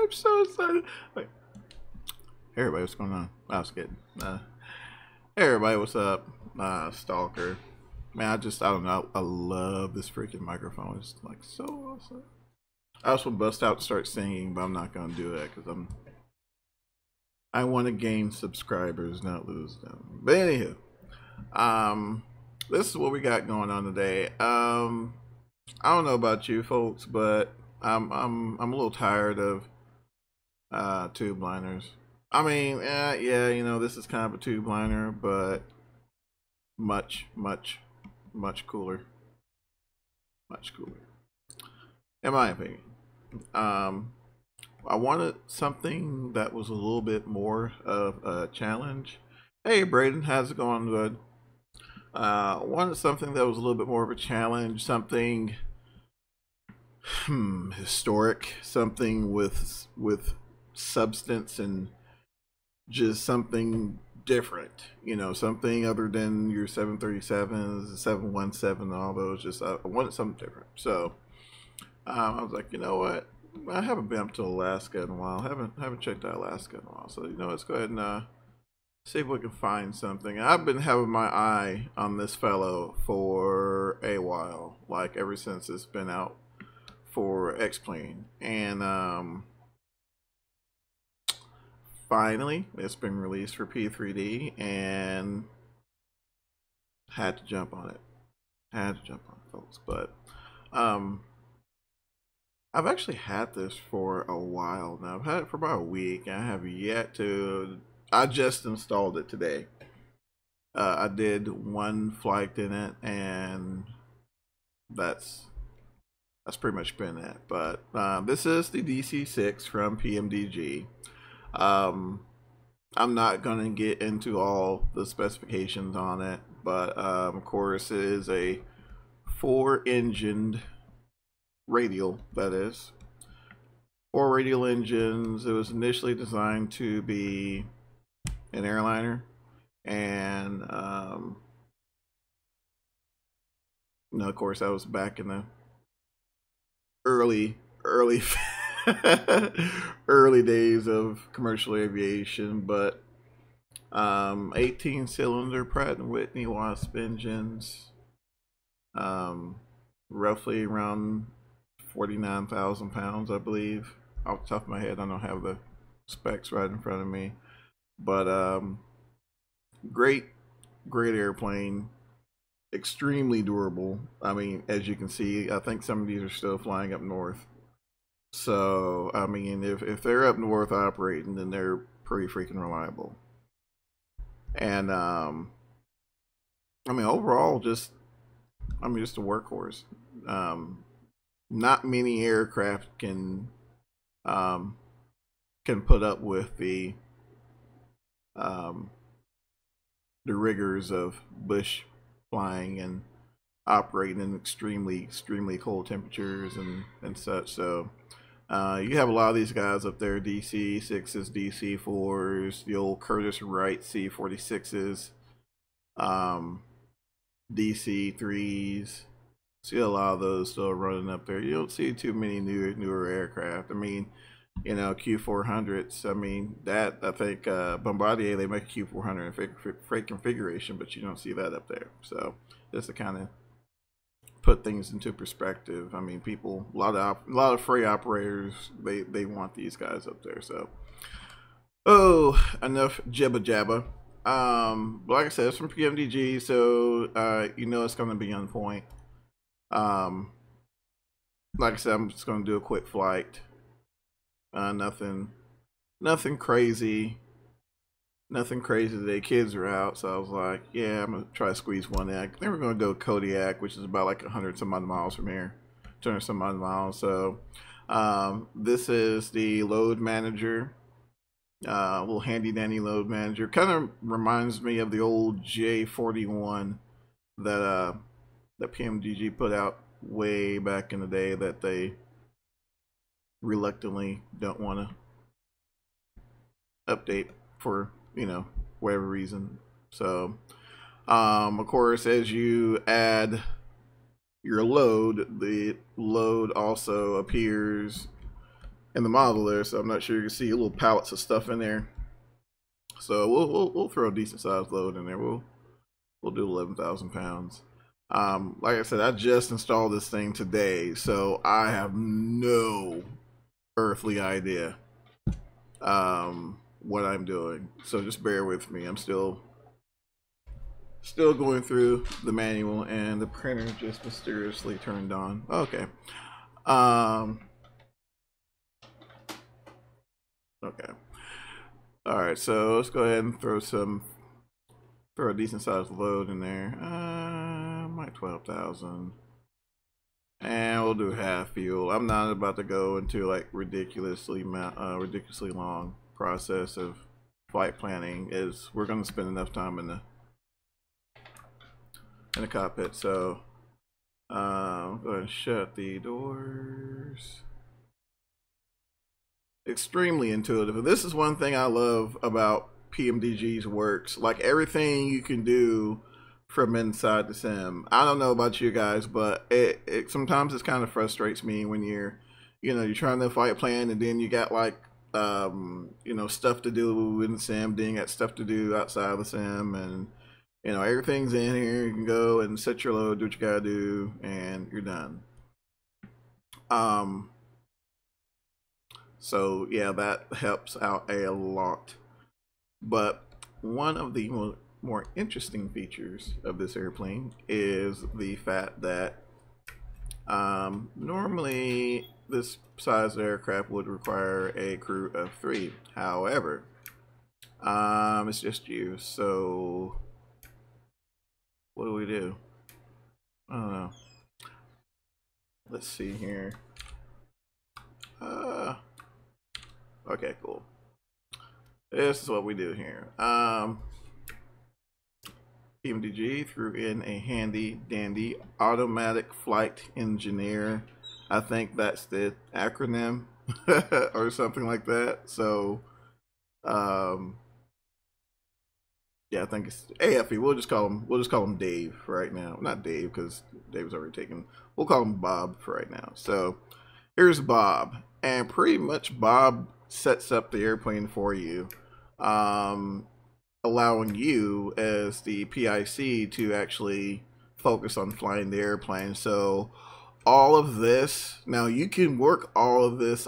I'm so excited. Wait. Hey everybody, what's going on? I was kidding. Hey everybody, what's up? Stalker. Man, I don't know. I love this freaking microphone. It's like so awesome. I also bust out to start singing, but I'm not gonna do it because I want to gain subscribers, not lose them. But anywho, this is what we got going on today. I don't know about you folks, but I'm a little tired of tube liners. I mean, yeah, you know, this is kind of a tube liner, but much cooler. Much cooler. In my opinion. I wanted something that was a little bit more of a challenge. Hey Braden, how's it going, bud? Wanted something that was a little bit more of a challenge, something historic, something with substance and just something different, you know, something other than your 737s, 717, all those. Just I wanted something different. So I was like, you know what? I haven't been up to Alaska in a while. Haven't checked out Alaska in a while. So you know, let's go ahead and see if we can find something. I've been having my eye on this fellow for a while, like ever since it's been out for X-Plane, and finally it's been released for P3D, and had to jump on it. Folks. But I've actually had this for a while now. I've had it for about a week, and I have yet to. I just installed it today. I did one flight in it, and that's pretty much been it. But this is the DC-6 from PMDG. I'm not going to get into all the specifications on it, but of course it is a 4-engined radial, that is. 4 radial engines. It was initially designed to be an airliner, and you know, of course, that was back in the early early days of commercial aviation. But 18-cylinder Pratt & Whitney Wasp engines, roughly around 49,000 pounds, I believe. Off the top of my head, I don't have the specs right in front of me, but great airplane, extremely durable. I mean, as you can see, I think some of these are still flying up north. So I mean, if they're up north operating, then they're pretty freaking reliable. And I mean, overall, just a workhorse. Not many aircraft can put up with the rigors of bush flying and operating in extremely cold temperatures and such. So you have a lot of these guys up there: DC-6s, DC-4s, the old Curtiss Wright C-46s, DC-3s. See a lot of those still running up there. You don't see too many newer aircraft. I mean, you know, Q400s. I mean, that I think Bombardier, they make a Q400 in freight configuration, but you don't see that up there. So just to kind of put things into perspective. I mean, people, a lot of freight operators, they want these guys up there. So, oh, enough jibba jabba. Like I said, it's from PMDG, so you know it's going to be on point. Like I said, I'm just going to do a quick flight. Nothing crazy. Nothing crazy today. Kids are out, so I was like, yeah, I'm gonna try to squeeze one in. Then we're gonna go Kodiak, which is about like 100 some odd miles from here, 200 some odd miles. So this is the load manager, little handy dandy load manager. Kind of reminds me of the old J41 that PMDG put out way back in the day, that they reluctantly don't want to update for, you know, whatever reason. So of course, as you add your load, the load also appears in the model there, so I'm not sure you can see little pallets of stuff in there. So we'll throw a decent sized load in there. We'll do 11,000 pounds. Like I said, I just installed this thing today, so I have no earthly idea what I'm doing. So just bear with me. I'm still going through the manual, and the printer just mysteriously turned on. Okay. Okay. All right, so let's go ahead and throw a decent sized load in there. Like 12,000. And we'll do half fuel. I'm not about to go into like ridiculously long process of flight planning. We're going to spend enough time in the cockpit. So go ahead and shut the doors. Extremely intuitive. And this is one thing I love about PMDG's works. Like everything you can do from inside the sim. I don't know about you guys, but it sometimes it kind of frustrates me when you're trying to flight plan, and then you got like stuff to do in the sim, then you got stuff to do outside of the sim, and everything's in here. You can go and set your load, do what you gotta do, and you're done. So yeah, that helps out a lot. But one of the more interesting features of this airplane is the fact that normally this size of aircraft would require a crew of 3. However, it's just you. So what do? I don't know. Let's see here. Okay, cool. This is what we do here. PMDG threw in a handy dandy automatic flight engineer. I think that's the acronym or something like that. So yeah, I think it's AFE. We'll just call him Dave right now. Not Dave, because Dave's already taken. We'll call him Bob for right now. So here's Bob, and pretty much Bob sets up the airplane for you, allowing you as the PIC to actually focus on flying the airplane. So all of this, now you can work all of this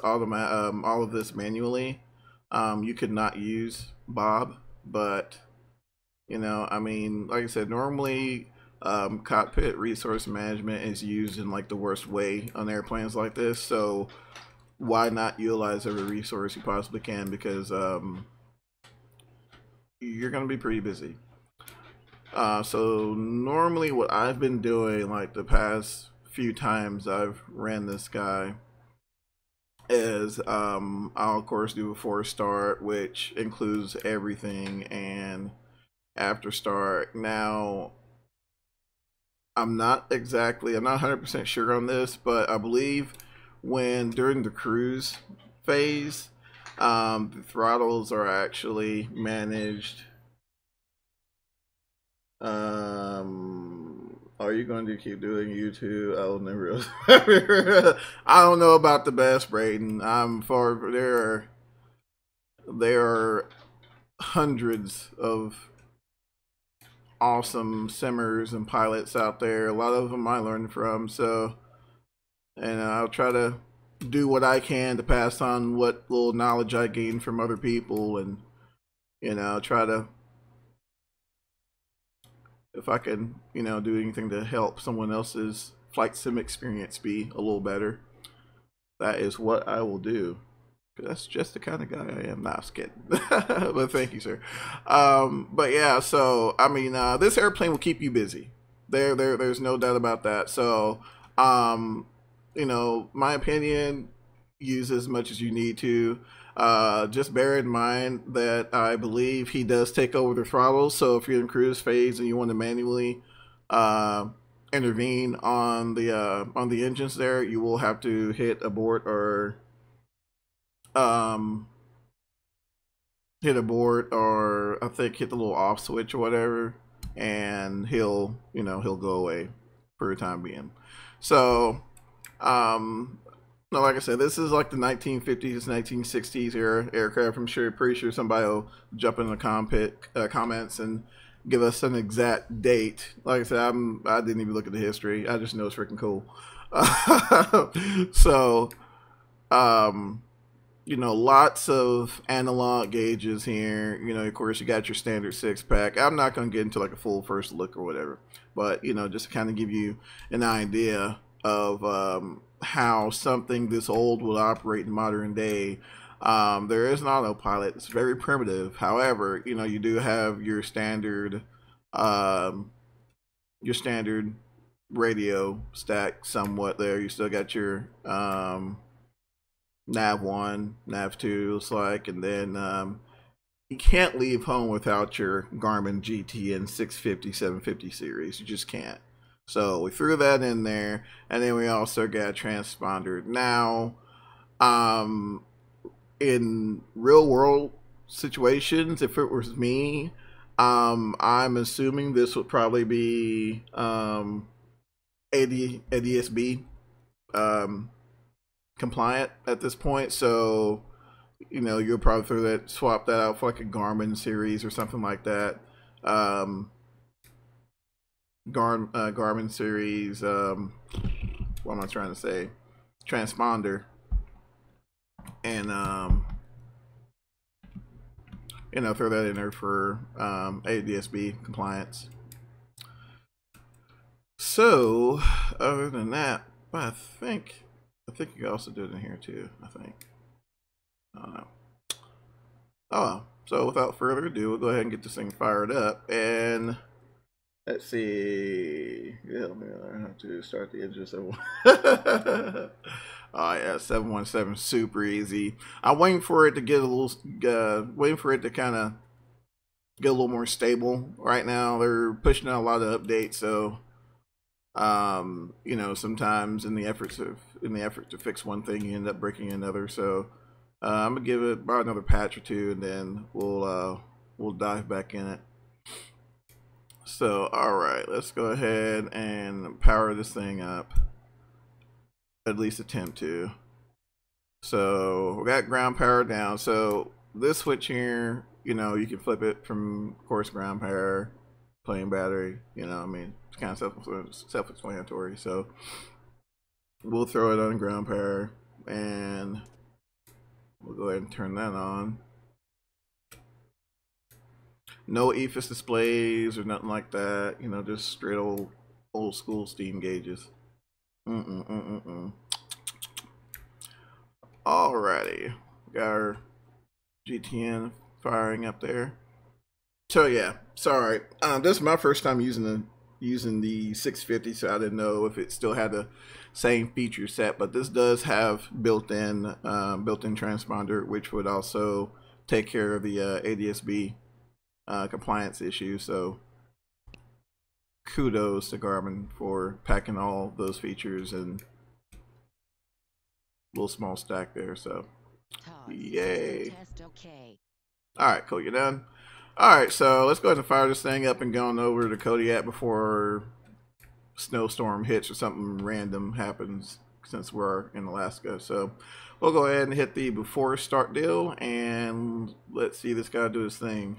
manually. You could not use Bob, but I mean, like I said, normally cockpit resource management is used in like the worst way on airplanes like this. So why not utilize every resource you possibly can, because you're gonna be pretty busy. So normally what I've been doing, like the past few times I've ran this guy, is I'll of course do a 4-start, which includes everything, and after start. Now I'm not 100% sure on this, but I believe during the cruise phase, the throttles are actually managed. Are you going to keep doing YouTube? I'll never. I don't know about the best, Braden. There are hundreds of awesome simmers and pilots out there. A lot of them I learned from. So, and I'll try to do what I can to pass on what little knowledge I gain from other people, and try to, if I can, do anything to help someone else's flight sim experience be a little better. That is what I will do. That's just the kind of guy I am. Nah, I'm just kidding. But thank you, sir. But yeah, so I mean, this airplane will keep you busy. There's no doubt about that. So, my opinion, use as much as you need to. Just bear in mind that I believe he does take over the throttle. So if you're in cruise phase and you want to manually intervene on the engines there, you will have to hit abort or I think hit the little off switch or whatever, and he'll go away for the time being. So No, like I said, this is like the 1950s, 1960s era aircraft. I'm sure, pretty sure somebody will jump in the comments and give us an exact date. Like I said, I didn't even look at the history. I just know it's freaking cool. So, um, lots of analog gauges here. Of course, you got your standard 6-pack. I'm not going to get into like a full first look or whatever, but just to kind of give you an idea of how something this old would operate in modern day. There is an autopilot. It's very primitive. However, you do have um, your standard radio stack somewhat there. You still got your nav 1, nav 2 looks like, and then you can't leave home without your Garmin GTN 650 750 series. You just can't. So we threw that in there, and then we also got a transponder. Now, in real world situations, if it was me, I'm assuming this would probably be ADSB compliant at this point. So you'll probably swap that out for like a Garmin series or something like that. Garmin series, what am I trying to say? Transponder. And throw that in there for ADSB compliance. So other than that, I think you can also do it in here too. I don't know. Oh, so without further ado, we'll go ahead and get this thing fired up. And let's see. Yeah, let me learn how to start the engine. Oh yeah, 717, super easy. I'm waiting for it to get a little, waiting for it to kind of get a little more stable. Right now, they're pushing out a lot of updates, so sometimes in the effort to fix one thing, you end up breaking another. So I'm gonna give it about another patch or two, and then we'll dive back in it. So all right, let's go ahead and power this thing up. At least attempt to. So we got ground power down. So this switch here, you can flip it from, of course, ground power, plain battery. I mean, it's kind of self-explanatory. So we'll throw it on ground power, and we'll go ahead and turn that on. No EFIS displays or nothing like that. Just straight old school steam gauges. Alrighty, got our GTN firing up there. So yeah, sorry. This is my first time using the 650, so I didn't know if it still had the same feature set. But this does have built-in transponder, which would also take care of the ADSB compliance issue. So kudos to Garmin for packing all those features in a little small stack there. So yay. All right, cool. You're done. All right, so let's go ahead and fire this thing up and go on over to Kodiak before snowstorm hits or something random happens, since we're in Alaska. So we'll go ahead and hit the before start deal, and let's see this guy do his thing.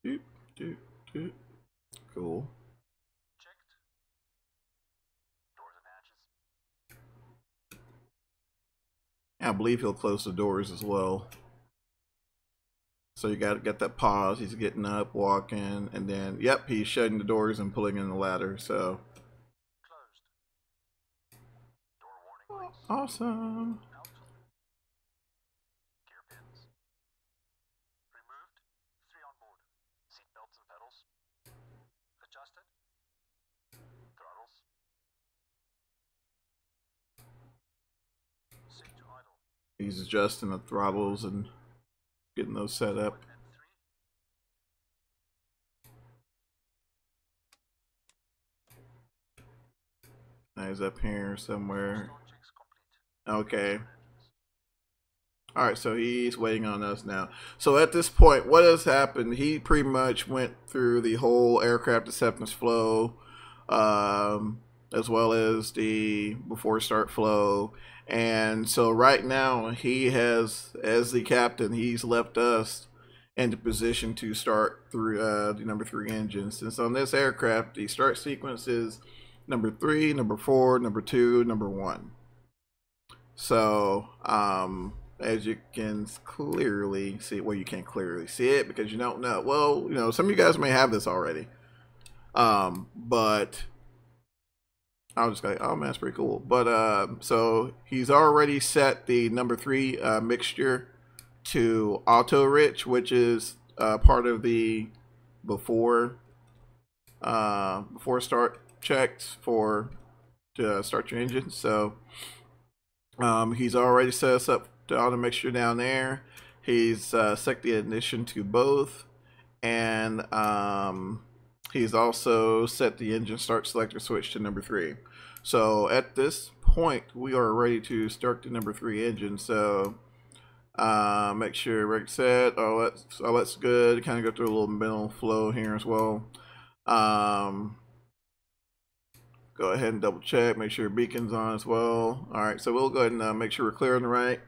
Doop, doop, doop. Cool. I believe he'll close the doors as well. So you got to get that pause. He's getting up, walking, and then, yep, he's shutting the doors and pulling in the ladder. So awesome. He's adjusting the throttles and getting those set up. Now he's up here somewhere. Okay. Alright, so he's waiting on us now. So at this point, what has happened, he pretty much went through the whole aircraft acceptance flow, as well as the before start flow. And so right now, he has, as the captain, he's left us into position to start through the number 3 engine. Since on this aircraft, the start sequence is number 3, number 4, number 2, number 1. So, as you can clearly see, well, you can't clearly see it because you don't know. Well, you know, some of you guys may have this already. But I was just like, oh man, that's pretty cool. But so he's already set the number 3 mixture to auto rich, which is part of the before start checks to start your engine. So he's already set us up to auto mixture down there. He's set the ignition to both, and he's also set the engine start selector switch to number 3. So at this point, we are ready to start the number 3 engine. So make sure rig set. Oh, that's good. Kind of go through a little mental flow here as well. Go ahead and double check, make sure beacon's on as well. All right, so we'll go ahead and make sure we're clear on the right.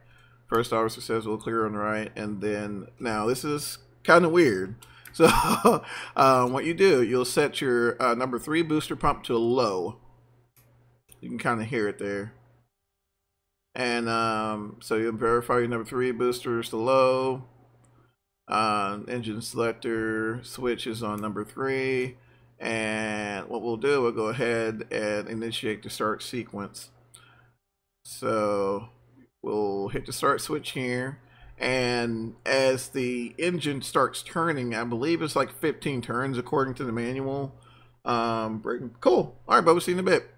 First officer says we'll clear on the right, and then now this is kind of weird. So what you do, you'll set your number 3 booster pump to low. You can kind of hear it there. And so you'll verify your number 3 boosters to low. Engine selector switch is on number 3. And what we'll do, we'll go ahead and initiate the start sequence. So we'll hit the start switch here. And as the engine starts turning, I believe it's like 15 turns according to the manual. Cool. All right, but we'll see in a bit.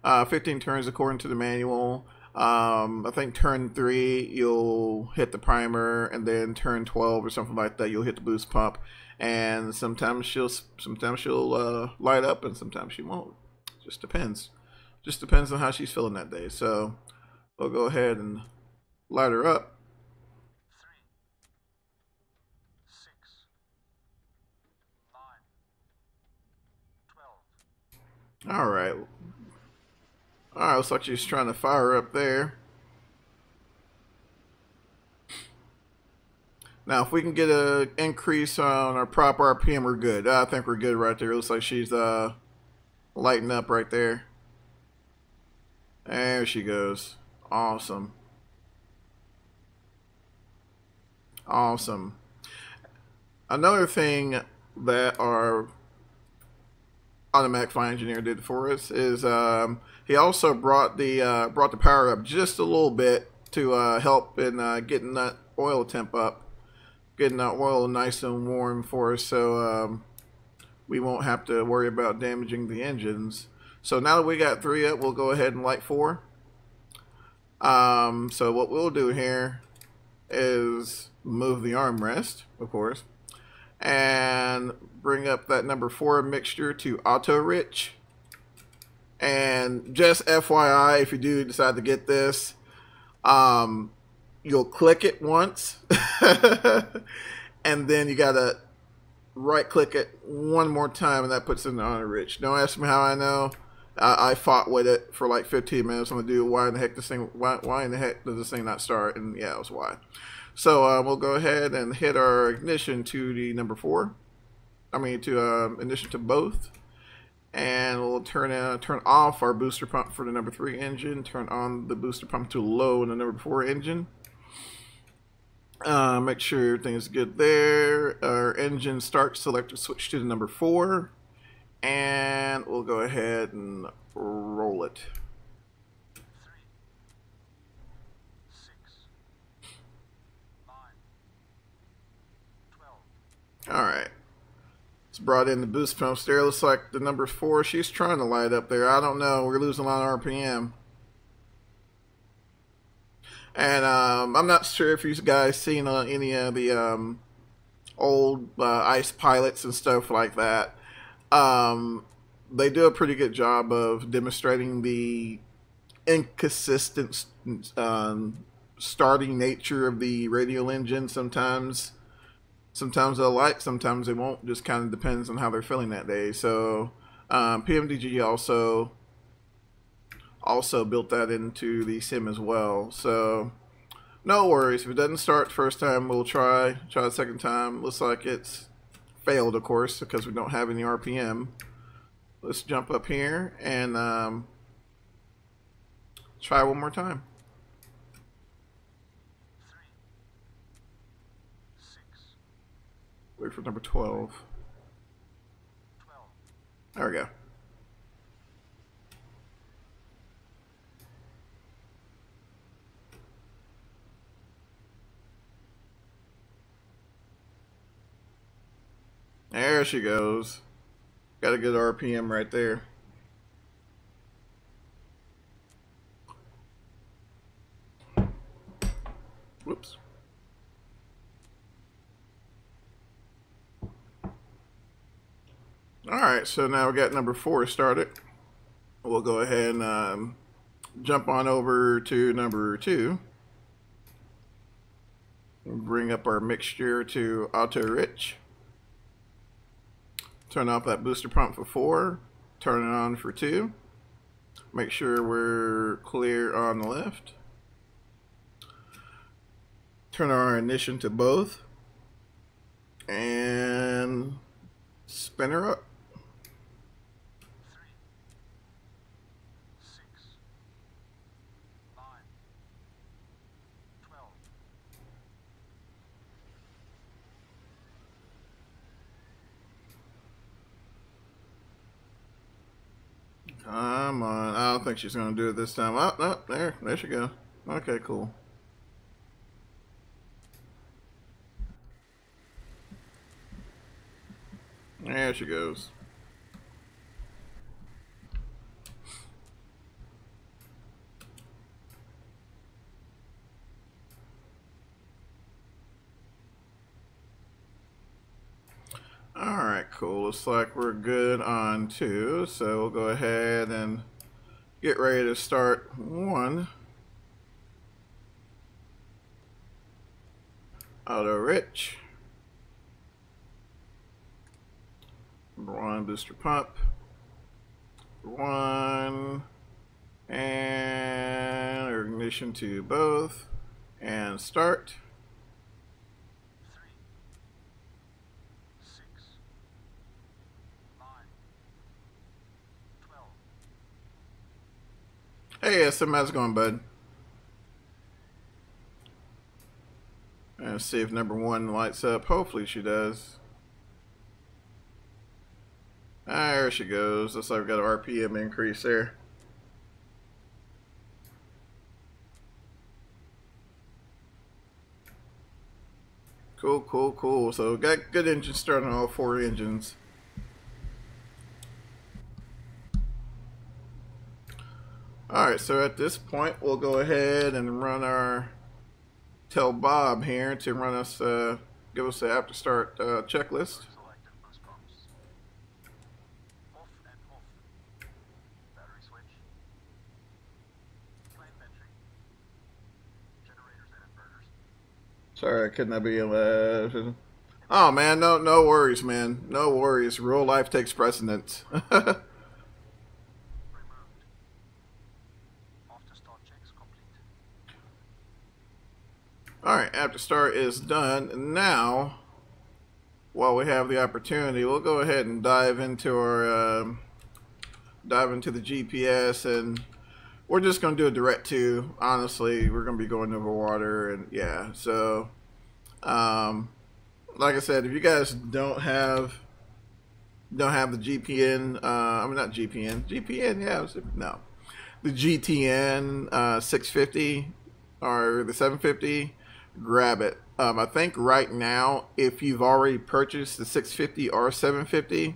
15 turns according to the manual. I think turn 3 you'll hit the primer, and then turn 12 or something like that you'll hit the boost pump. And sometimes she'll light up, and sometimes she won't. Just depends. Just depends on how she's feeling that day. So we'll go ahead and light her up. 3, 6, 9, 12. All right. All right, looks like she's trying to fire up there. Now, if we can get an increase on our prop RPM, we're good. I think we're good right there. It looks like she's lighting up right there. There she goes. Awesome. Awesome. Another thing that our automatic flight engineer did for us is he also brought the power up just a little bit to help in getting that oil temp up. Getting that oil nice and warm for us, so we won't have to worry about damaging the engines. So now that we got 3 up, we'll go ahead and light 4. So what we'll do here is move the armrest, of course, and bring up that number 4 mixture to auto rich. And just FYI, if you do decide to get this, you'll click it once and then you gotta right click it one more time, and that puts it in the auto rich. Don't ask me how I know. I fought with it for like 15 minutes. I'm gonna do why in the heck why in the heck does this thing not start? And yeah, it was why. So we'll go ahead and hit our ignition to the number 4. I mean to ignition to both. And we'll turn off our booster pump for the number 3 engine. Turn on the booster pump to low in the number 4 engine. Make sure everything's good there. Our engine start selector switch to the number 4. And we'll go ahead and roll it. 3, 6, 9, 12. Alright. It's brought in the boost pumps there. Looks like the number 4, she's trying to light up there. I don't know. We're losing a lot of RPM. And I'm not sure if you guys seen any of the old ice pilots and stuff like that. They do a pretty good job of demonstrating the inconsistent starting nature of the radial engine. Sometimes they'll light, sometimes they won't. Just kind of depends on how they're feeling that day. So PMDG also built that into the sim as well. So no worries. If it doesn't start first time, we'll try the second time. Looks like it's failed, of course, because we don't have any RPM. Let's jump up here and try one more time. 3, 6, Wait for number 12. 12. There we go. There she goes. Got a good RPM right there. Whoops. Alright, so now we got number 4 started. We'll go ahead and jump on over to number 2. Bring up our mixture to auto rich. Turn off that booster pump for 4. Turn it on for 2. Make sure we're clear on the left. Turn our ignition to both. And spin her up. 3, 6, 9, 12. Come on. I don't think she's going to do it this time. Oh, no, there she goes. Okay, cool. There she goes. Alright, cool. Looks like we're good on 2. So we'll go ahead and get ready to start 1. Auto rich. Number 1 booster pump. 1. And ignition to both. And start. 3, 6, 9, 12. Hey, SM, how's it going, bud? Let's see if number 1 lights up. Hopefully she does. There she goes. Looks like we've got an RPM increase there. Cool, cool, cool. So got good engine start on all 4 engines. Alright, so at this point we'll go ahead and run our tell Bob here to run us give us the after start checklist. Selected boost pumps. Off and off. Battery switch. Flame venting. Generators and inverters. Sorry, couldn't I be oh man, no worries, man. No worries. Real life takes precedence. Removed. After start checks complete. Alright, after start is done. Now, while we have the opportunity, we'll go ahead and dive into our the GPS, and we're just gonna do a direct to. Honestly, we're gonna be going over water, and yeah. So, like I said, if you guys don't have the GPN, I mean not GPN, yeah, no, the GTN 650 or the 750, grab it. I think right now, if you've already purchased the 650 or 750,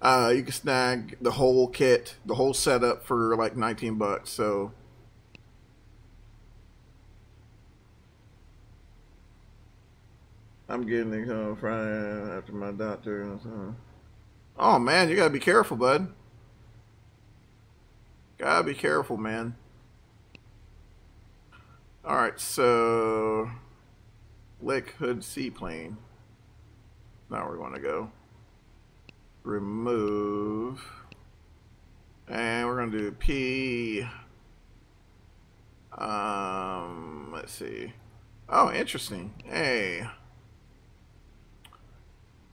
you can snag the whole kit, the whole setup for like 19 bucks. So I'm getting it home Friday after my doctor. Oh man, you gotta be careful, bud. Gotta be careful, man. Alright, so Lick Hood Seaplane. Now we're gonna go. Remove. And we're gonna do P. Let's see. Oh, interesting. Hey.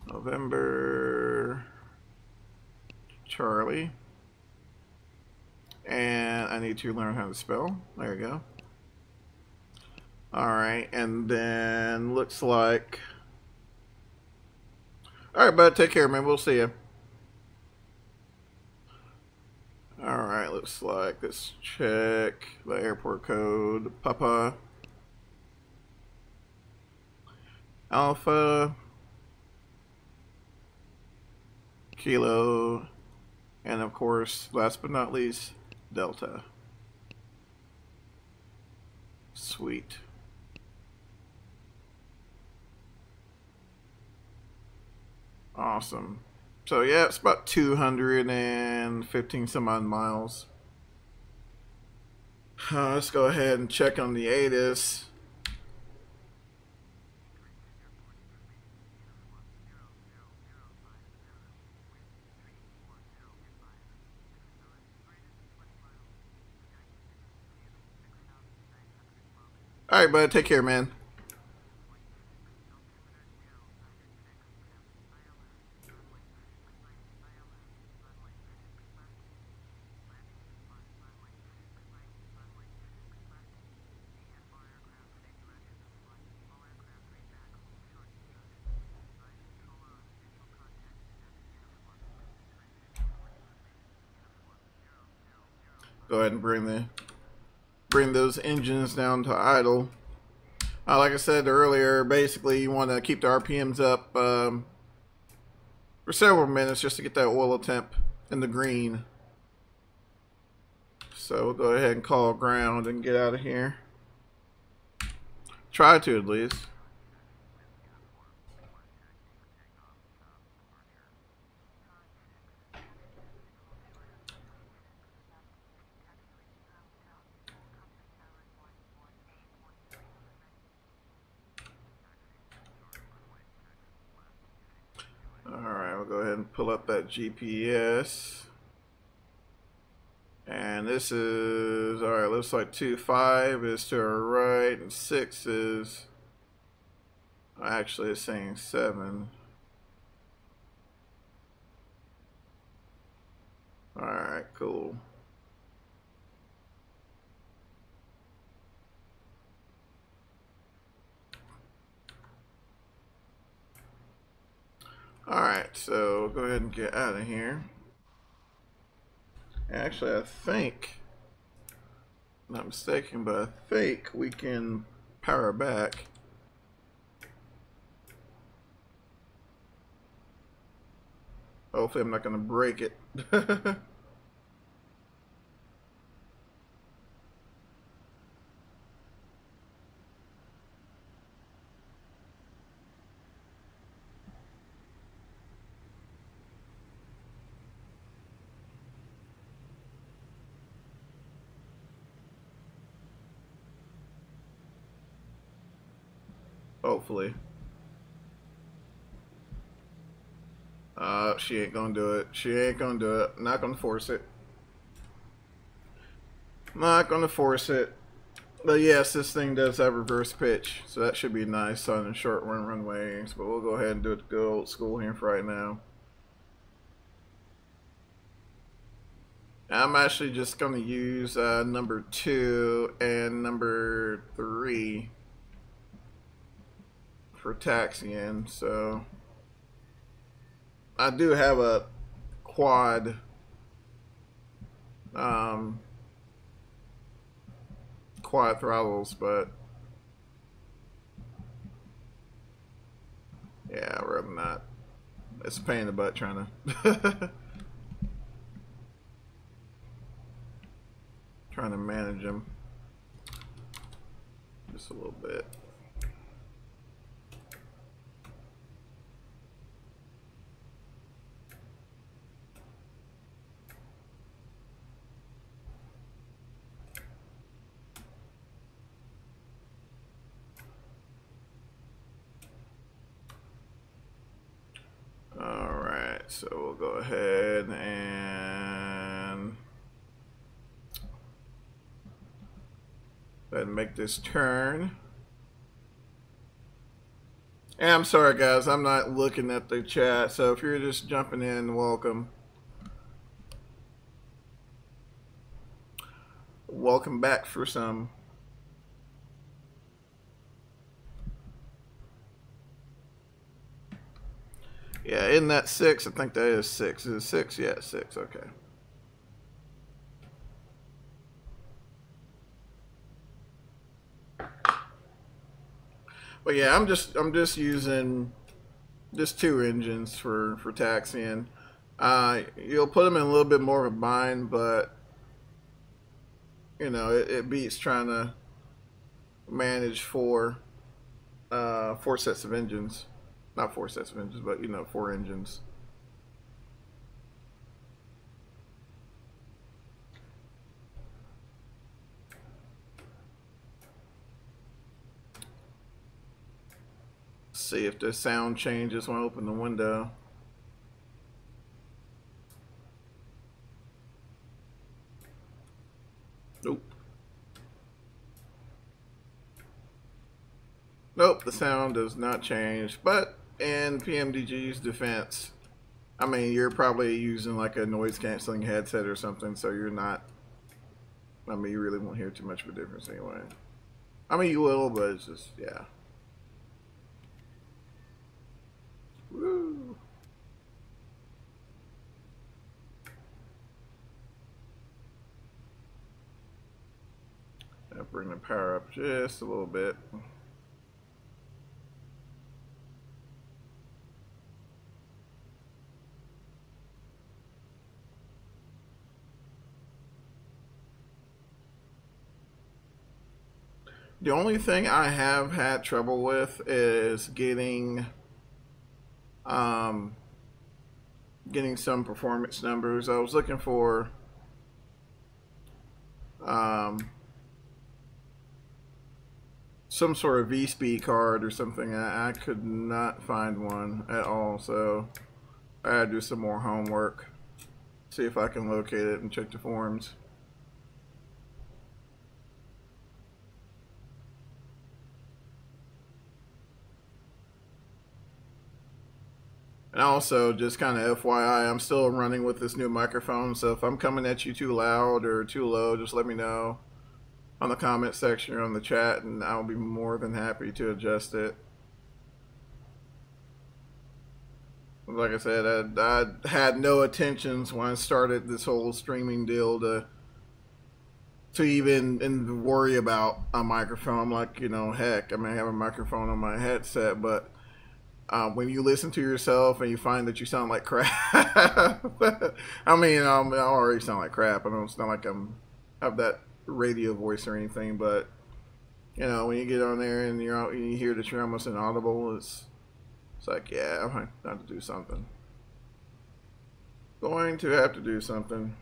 November Charlie. And I need to learn how to spell. There you go. Alright, and then looks like... Alright, bud, take care, man. We'll see you. Alright, looks like, let's check the airport code. Papa. Alpha. Kilo. And of course, last but not least, Delta. Sweet. Awesome. So yeah, it's about 215 some odd miles. Let's go ahead and check on the ATIS. Alright, bud, take care, man. Go ahead and bring those engines down to idle. Like I said earlier, basically you want to keep the RPMs up for several minutes just to get that oil temp in the green. So we'll go ahead and call ground and get out of here. Try to at least. Alright, we'll go ahead and pull up that GPS. And this is, alright, looks like 2.5 is to our right, and 6 is, actually it's saying 7. Alright, cool. Alright, so go ahead and get out of here. Actually, I think, not mistaken, but I think we can power back. Hopefully I'm not going to break it. Hopefully. She ain't gonna do it. She ain't gonna do it. Not gonna force it. Not gonna force it. But yes, this thing does have reverse pitch, so that should be nice on the short run runways. But we'll go ahead and do it the good old school here for right now. I'm actually just gonna use number 2 and number 3 for taxiing. So I do have a quad quad throttles, but yeah, rather not. It's a pain in the butt trying to trying to manage them just a little bit. so we'll go ahead and make this turn. And I'm sorry guys, I'm not looking at the chat, so if you're just jumping in, welcome. Welcome back for some. Yeah, isn't that 6? I think that is 6. Is it 6? Yeah, 6. Okay. But yeah, I'm just using just 2 engines for taxiing. You'll put them in a little bit more of a bind, but you know it beats trying to manage 4 sets of engines. Not 4 sets of engines, but you know, 4 engines. See if the sound changes when I open the window. Nope. Nope, the sound does not change. But in PMDG's defense, I mean, you're probably using like a noise canceling headset or something, so you're not, I mean, you really won't hear too much of a difference anyway. I mean, you will, but it's just, yeah. Woo. I'll bring the power up just a little bit. The only thing I have had trouble with is getting some performance numbers. I was looking for some sort of V-Speed card or something. I could not find one at all, so I had to do some more homework, see if I can locate it and check the forums. And also, just kind of FYI, I'm still running with this new microphone, so if I'm coming at you too loud or too low, just let me know on the comment section or on the chat, and I'll be more than happy to adjust it. Like I said, I had no intentions when I started this whole streaming deal to even worry about a microphone. I'm like, you know, heck, I mean, I have a microphone on my headset, but when you listen to yourself and you find that you sound like crap, I mean, I already sound like crap. I don't sound like have that radio voice or anything, but you know, when you get on there and you're out and you hear that you're almost inaudible, it's like, yeah, I'm going to have to do something. Going to have to do something.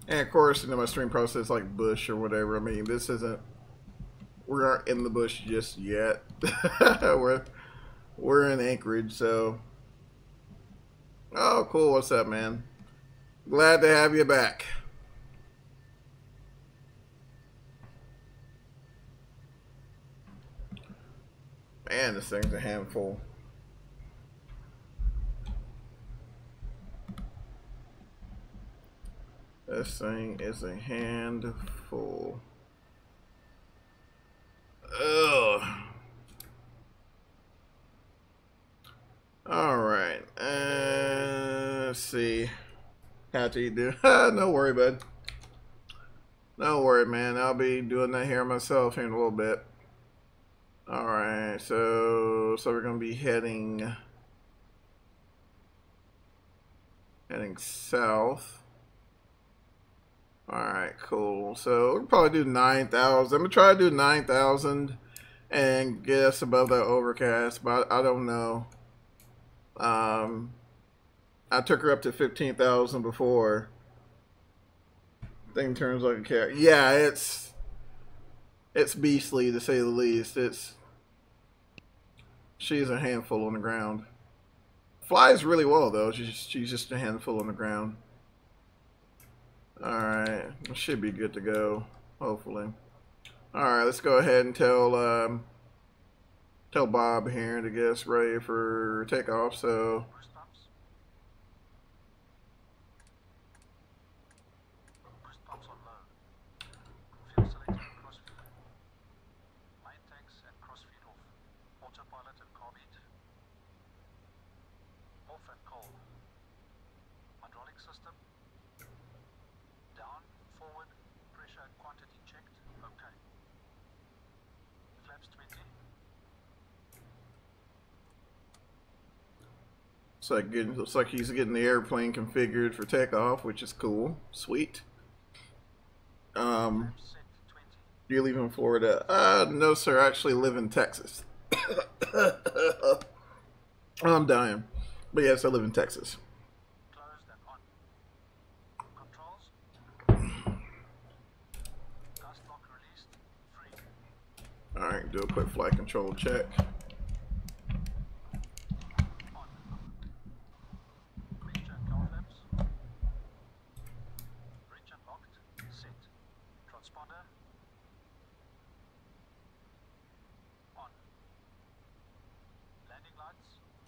And of course, you know, my stream process like bush or whatever. I mean, this isn't, we aren't in the bush just yet. we're in Anchorage, so. Oh, cool. What's up, man? Glad to have you back. Man, this thing's a handful. This thing is a handful. Ugh. All right. Let's see. How do you do? No worry, bud. No worry, man. I'll be doing that here myself here in a little bit. All right. So we're gonna be heading south. All right, cool. So we'll probably do 9,000. I'm gonna try to do 9,000 and get us above that overcast, but I don't know. I took her up to 15,000 before. Thing turns like a cat. Yeah, it's beastly to say the least. She's a handful on the ground. Flies really well though. She's just a handful on the ground. All right, should be good to go. Hopefully. All right, let's go ahead and tell Bob here to get us ready for takeoff. So. System down, forward, pressure and quantity checked. Okay. Flaps 20. Looks like he's getting the airplane configured for takeoff, which is cool. Sweet. You live in Florida? No, sir. I actually live in Texas. I'm dying, but yes, I live in Texas. Alright, do a quick flight control check.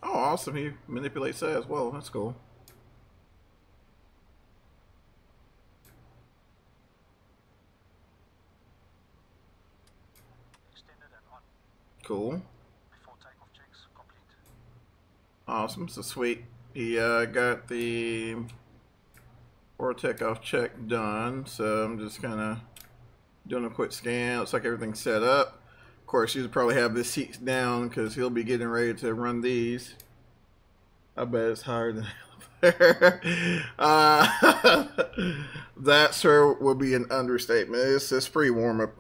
Oh, awesome. He manipulates that as well. That's cool. Cool. Before takeoff checks complete. Awesome. So sweet. He got the for takeoff check done. So I'm just kind of doing a quick scan. Looks like everything's set up. Of course, you'll probably have the seats down because he'll be getting ready to run these. I bet it's higher than there. That, sir, would be an understatement. It's pretty warm up.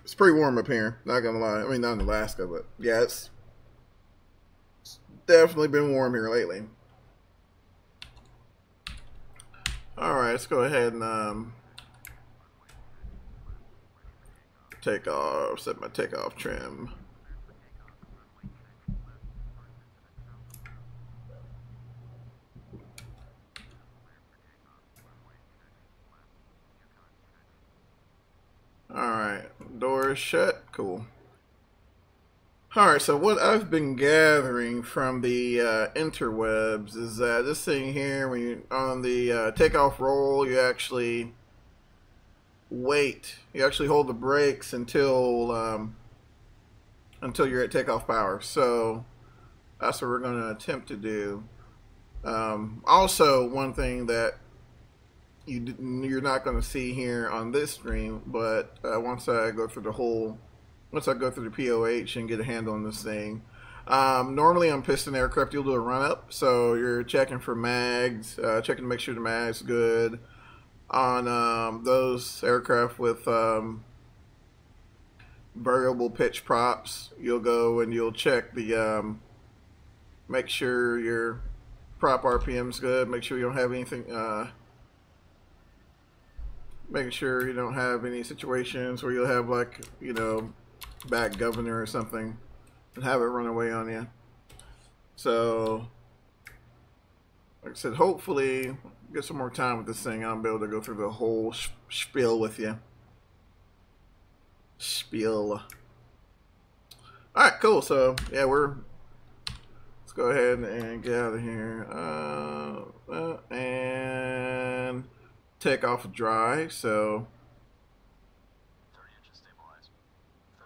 It's pretty warm up here. Not gonna lie. I mean, not in Alaska, but yeah, it's definitely been warm here lately. All right, let's go ahead and take off. Set my takeoff trim. Alright, door is shut. Cool. Alright, so what I've been gathering from the interwebs is that this thing here, when you're on the takeoff roll, you actually wait. You actually hold the brakes until you're at takeoff power. So that's what we're going to attempt to do. Also, one thing that you're not going to see here on this stream, but once I go through the POH and get a handle on this thing, normally on piston aircraft you'll do a run up, so you're checking for mags, checking to make sure the mag's good. On those aircraft with variable pitch props, you'll go and you'll check the make sure your prop RPM's good, make sure you don't have anything making sure you don't have any situations where you'll have, like, you know, back governor or something and have it run away on you. So, like I said, hopefully get some more time with this thing. I'll be able to go through the whole spiel with you. Alright, cool. So, yeah, let's go ahead and get out of here. And take off dry, so 30 inches stabilized.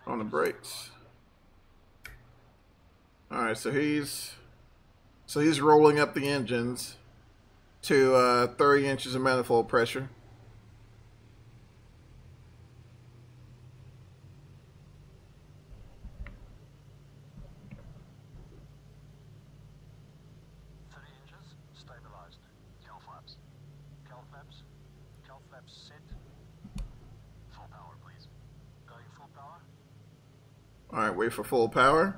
on the brakes. Alright, so he's rolling up the engines to 30 inches of manifold pressure. Alright, wait for full power.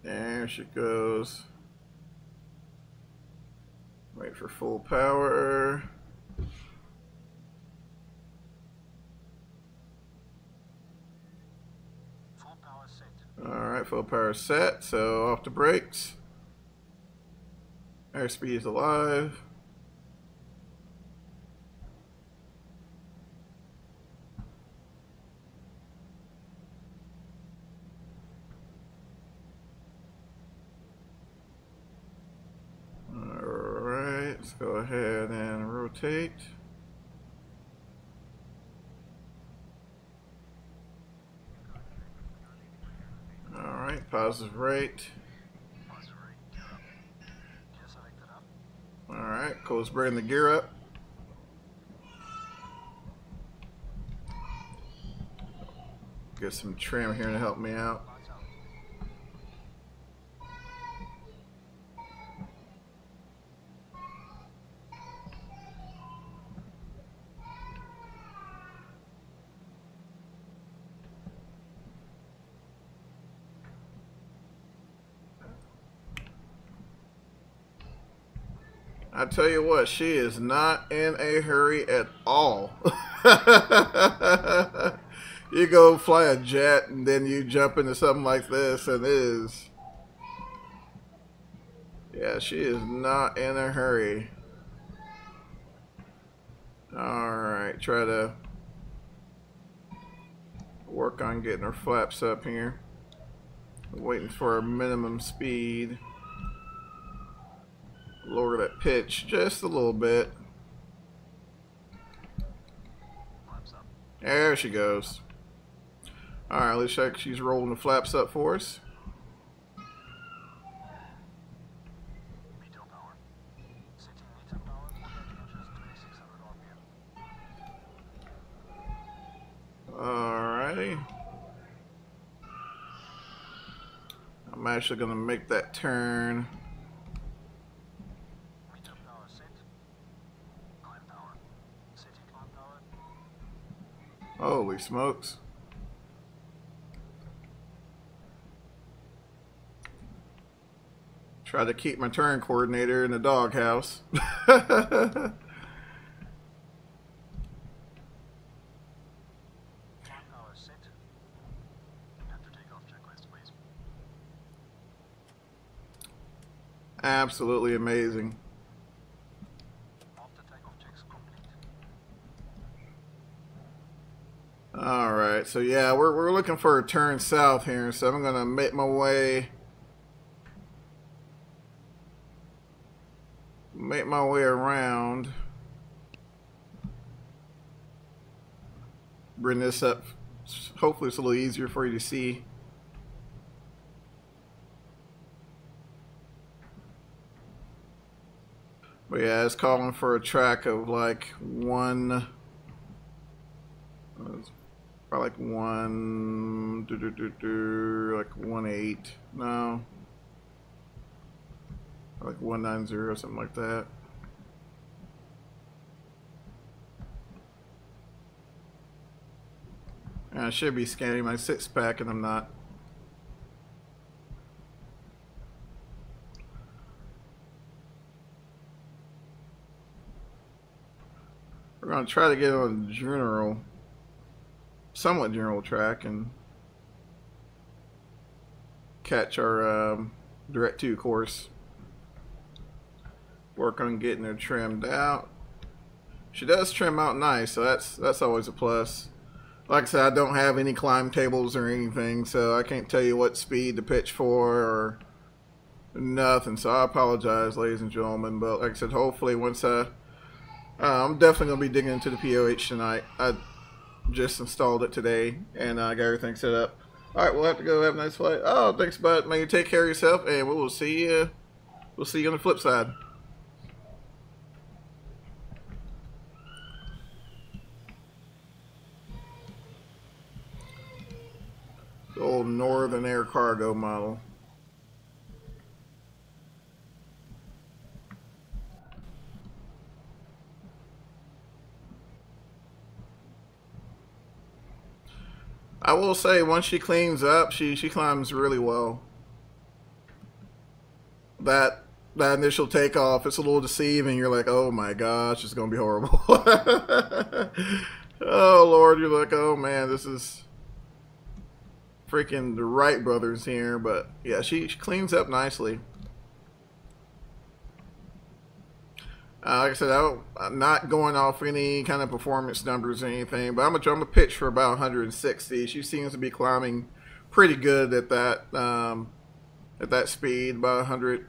There she goes. Wait for full power. Full power set. Alright, full power set, so off the brakes. Airspeed is alive. Alright, let's go ahead and rotate. Alright, positive rate. Alright, Cole's bringing the gear up. Get some trim here to help me out. I tell you what, she is not in a hurry at all. You go fly a jet and then you jump into something like this and it is... Yeah, she is not in a hurry. Alright, try to work on getting her flaps up here. Waiting for a minimum speed. Lower that pitch just a little bit. There she goes. Alright, looks like she's rolling the flaps up for us. Alrighty. I'm actually going to make that turn. Holy smokes. Try to keep my turn coordinator in the doghouse. Absolutely amazing. Alright, so yeah, we're looking for a turn south here, so I'm gonna make my way around. Bring this up. Hopefully it's a little easier for you to see. But yeah, it's calling for a track of like one. Probably like like 1.8. No. Like 190, something like that. And I should be scanning my 6-pack and I'm not. We're going to try to get on general, somewhat general track and catch our direct 2 course. Work on getting her trimmed out. She does trim out nice, so that's always a plus. Like I said, I don't have any climb tables or anything, so I can't tell you what speed to pitch for or nothing. So I apologize, ladies and gentlemen. But like I said, hopefully once I'm definitely going to be digging into the POH tonight. I just installed it today, and I got everything set up. Alright, we'll have to go have a nice flight. Oh, thanks, bud. May you take care of yourself, and we will see you. We'll see you on the flip side. The old Northern Air cargo model. I will say, once she cleans up, she climbs really well. That that initial takeoff, it's a little deceiving. You're like, oh my gosh, it's gonna be horrible. Oh Lord, you're like, oh man, this is freaking the Wright brothers here. But yeah, she cleans up nicely. Like I said, I'm not going off any kind of performance numbers or anything, but I'm gonna pitch for about 160. She seems to be climbing pretty good at that speed, about 100.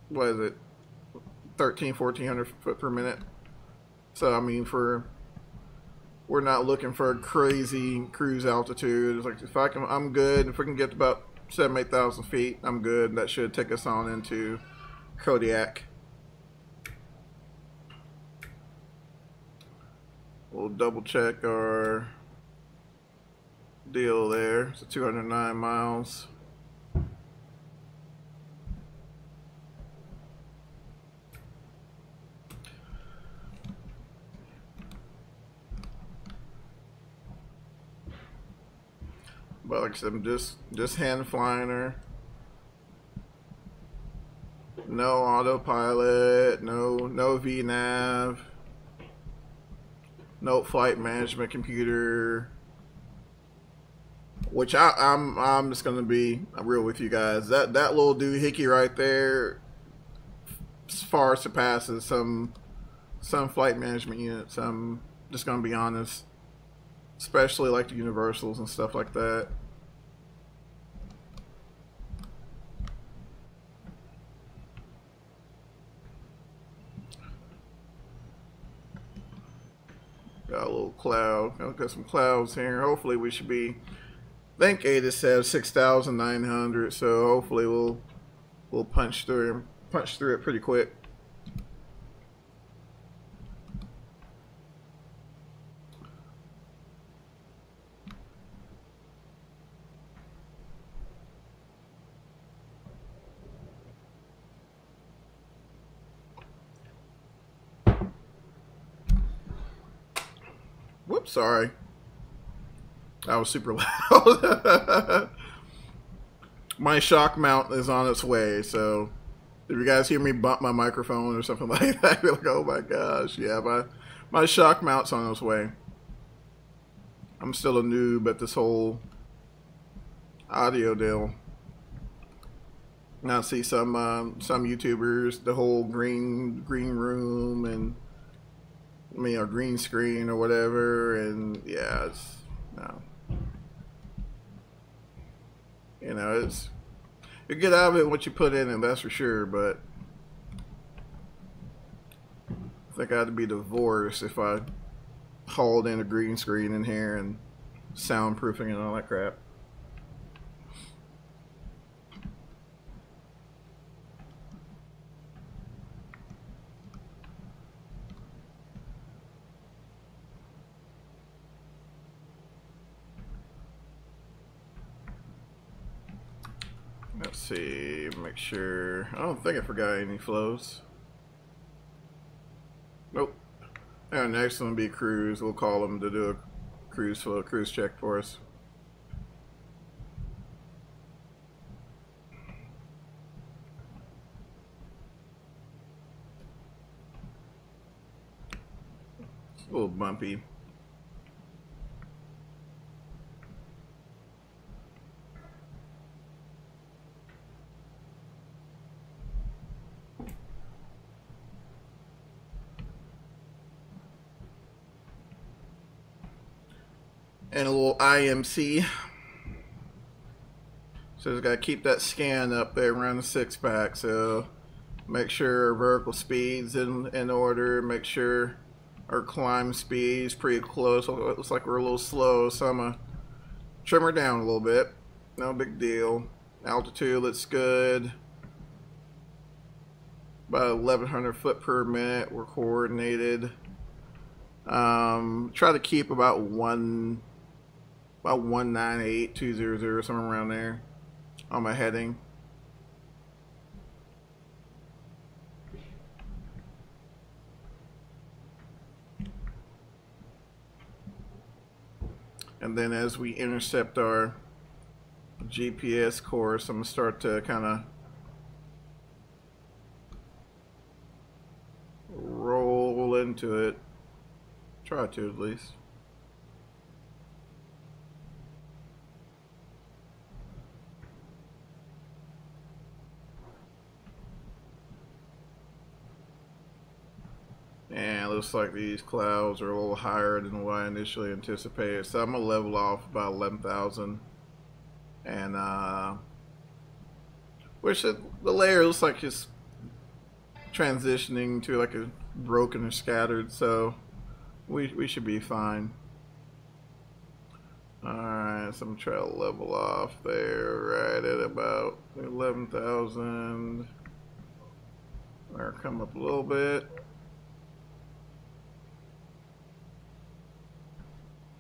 What is it? 1,400 foot per minute. So I mean, we're not looking for a crazy cruise altitude. It's like if I'm good. If we can get to about 7,000-8,000 feet, I'm good. That should take us on into Kodiak. We'll double check our deal there. It's 209 miles. But like I said, I'm just hand flying her. No autopilot, no VNav, no flight management computer. Which I'm just gonna be real with you guys. That little doohickey right there far surpasses some flight management units. I'm just gonna be honest. Especially like the universals and stuff like that. Got a little cloud. Got some clouds here. Hopefully we should be. I think ADA says 6,900. So hopefully we'll punch through it pretty quick. Whoops, sorry. That was super loud. My shock mount is on its way, so if you guys hear me bump my microphone or something like that, you're like, oh my gosh, yeah, my shock mount's on its way. I'm still a noob at this whole audio deal. Now I see some YouTubers, the whole green room and a green screen or whatever, and yeah, it's no. You know, it's you get out of it what you put in it, that's for sure. But I think I'd be divorced if I hauled in a green screen in here and soundproofing and all that crap. Let's see, make sure. I don't think I forgot any flows. Nope. And next one will be cruise. We'll call them to do a cruise flow, cruise check for us. It's a little bumpy. And a little IMC. So just gotta keep that scan up there around the 6-pack. So make sure our vertical speed's in order. Make sure our climb speed's pretty close. It looks like we're a little slow, so I'm gonna trim her down a little bit. No big deal. Altitude looks good. About 1,100 foot per minute. We're coordinated. Try to keep about 198,200, somewhere around there on my heading. And then as we intercept our GPS course, I'm gonna start to kind of into it. Try to at least. And it looks like these clouds are a little higher than what I initially anticipated. So I'm gonna level off about 11,000. And which the layer looks like it's transitioning to like a broken or scattered, so we should be fine. Alright, so I'm trying to level off there right at about 11,000. Or come up a little bit.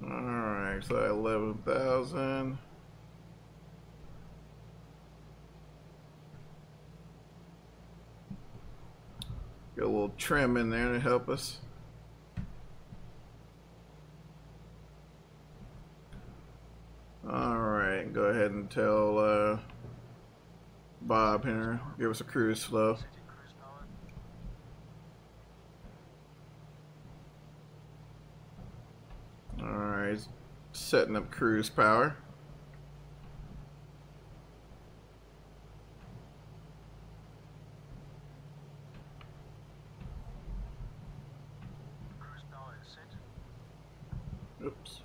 Alright, so 11,000. Get a little trim in there to help us. Alright, go ahead and tell Bob here, give us a cruise flow. Alright, setting up cruise power. Oops.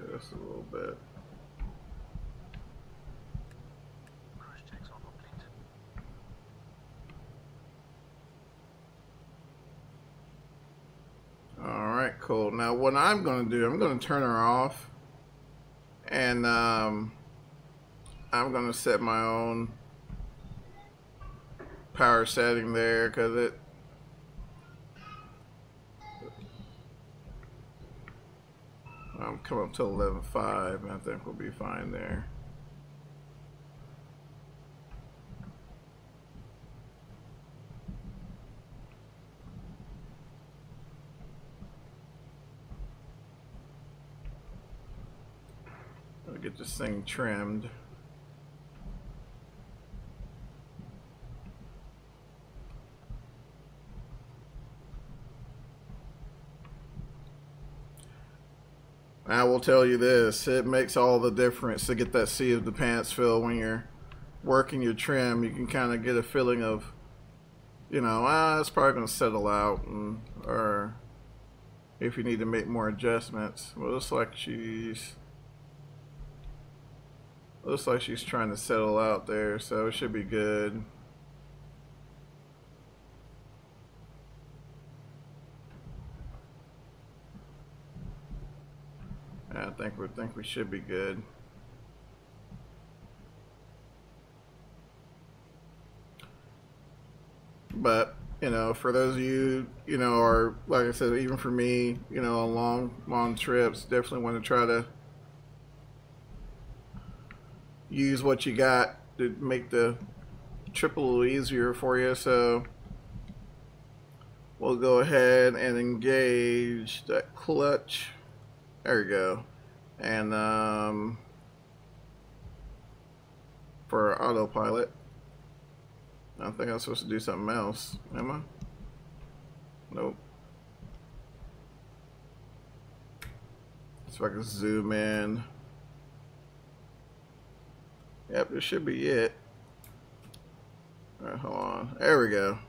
Just a little bit. Cruise checks are complete. Alright, cool. Now what I'm going to do, I'm going to turn her off. And I'm going to set my own power setting there because it I'm coming up to 11.5 and I think we'll be fine there. I'll get this thing trimmed. I will tell you this, it makes all the difference to get that seat of the pants feel when you're working your trim. You can kind of get a feeling of, you know, it's probably going to settle out, and, or if you need to make more adjustments. Well, it looks like she's trying to settle out there, so it should be good. I think we should be good. But, you know, for those of you, you know, or like I said, even for me, you know, on long trips, definitely want to try to use what you got to make the trip a little easier for you. So we'll go ahead and engage that clutch. There we go. And for autopilot, I think I'm supposed to do something else. Am I? Nope. So I can zoom in. Yep, this should be it. Alright, hold on. There we go.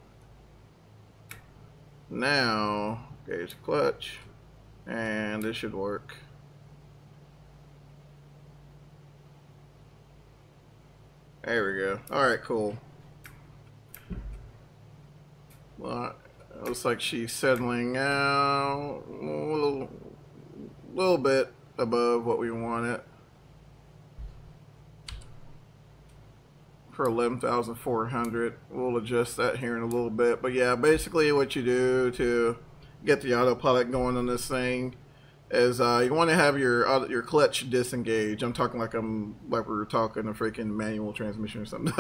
Now, gauge clutch. And this should work. There we go. Alright, cool. Well, it looks like she's settling out a little bit above what we wanted. For 11,400. We'll adjust that here in a little bit. But yeah, basically what you do to get the autopilot going on this thing is you want to have your clutch disengaged. I'm talking like we were talking a freaking manual transmission or something.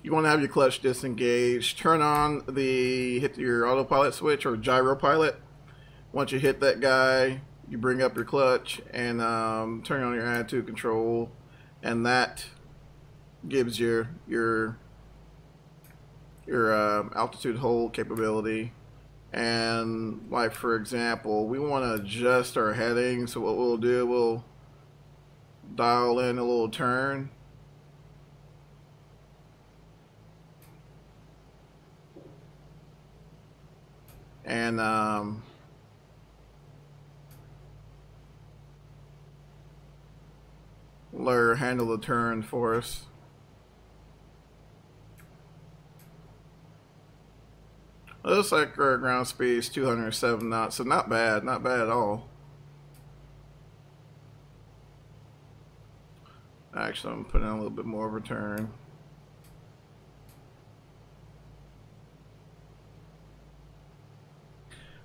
You want to have your clutch disengaged. Turn on hit your autopilot switch or gyro pilot, Once you hit that guy, you bring up your clutch and turn on your attitude control, and that gives your altitude hold capability. And like for example, we want to adjust our heading, so what we'll do, we'll dial in a little turn, and let her handle the turn for us. Looks like our ground speed is 207 knots, so not bad at all. Actually, I'm putting in a little bit more of a turn.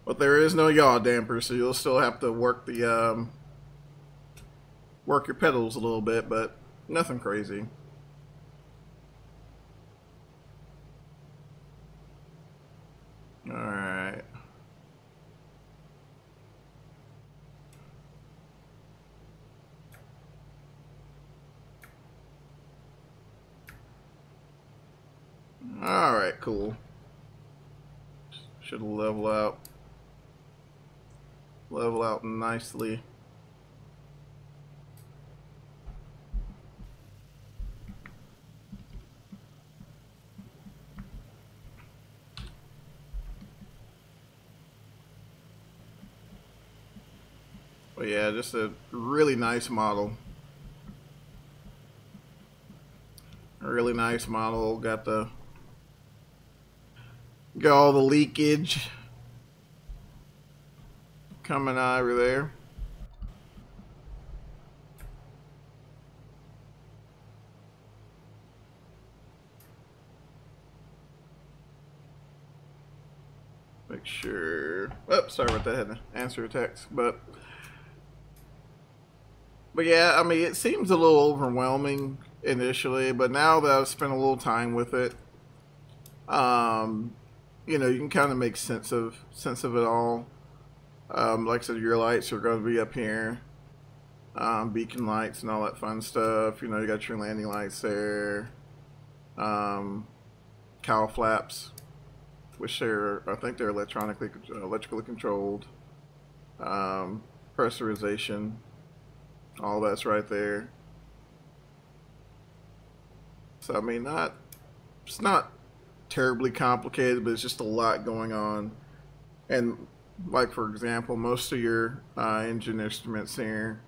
But there is no yaw damper, so you'll still have to work the work your pedals a little bit, but nothing crazy. Alright. Alright, cool. Should level out. Level out nicely. But yeah, just a really nice model. A really nice model. Got all the leakage coming over there. Make sure. Oh, sorry about that. I had to answer a text, but yeah, I mean, it seems a little overwhelming initially, but now that I've spent a little time with it, you know, you can kind of make sense of it all. Like I said, your lights are going to be up here, beacon lights and all that fun stuff. You know, you got your landing lights there, cowl flaps, which I think they're electrically controlled, pressurization, all that's right there. So I mean, it's not terribly complicated, but it's just a lot going on. And like for example, most of your engine instruments here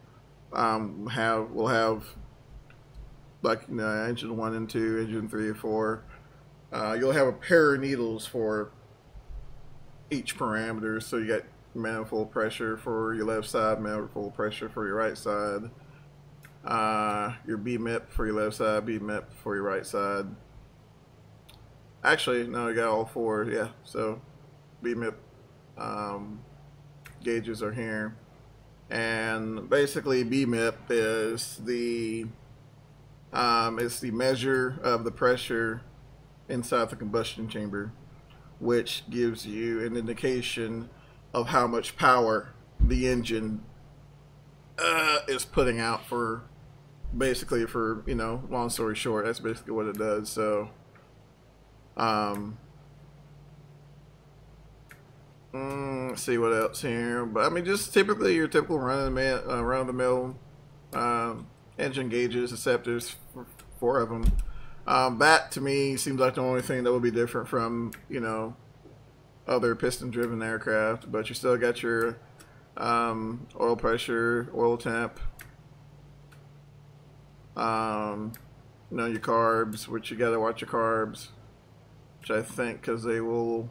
will have like, you know, engine 1 and 2, engine 3 and 4. You'll have a pair of needles for each parameter. So you got manifold pressure for your left side, manifold pressure for your right side, your BMIP for your left side, BMIP for your right side. Actually, no, you got all 4, yeah. So BMIP gauges are here, and basically BMIP is it's the measure of the pressure inside the combustion chamber, which gives you an indication of how much power the engine is putting out for, basically, for, you know, long story short, that's basically what it does. So let's see what else here. But I mean, just typically your typical run-of-the-mill engine gauges, acceptors, 4 of them. That to me seems like the only thing that would be different from, you know, other piston-driven aircraft. But you still got your oil pressure, oil temp, you know, your carbs, which you got to watch your carbs, which I think because you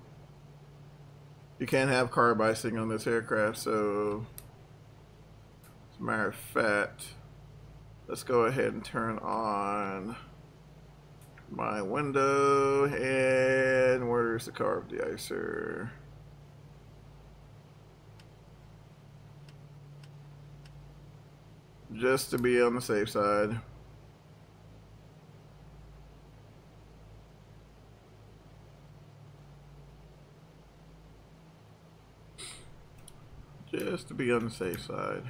can't have carb icing on this aircraft. So as a matter of fact, let's go ahead and turn on my window, and where's the carb deicer? Just to be on the safe side. just to be on the safe side.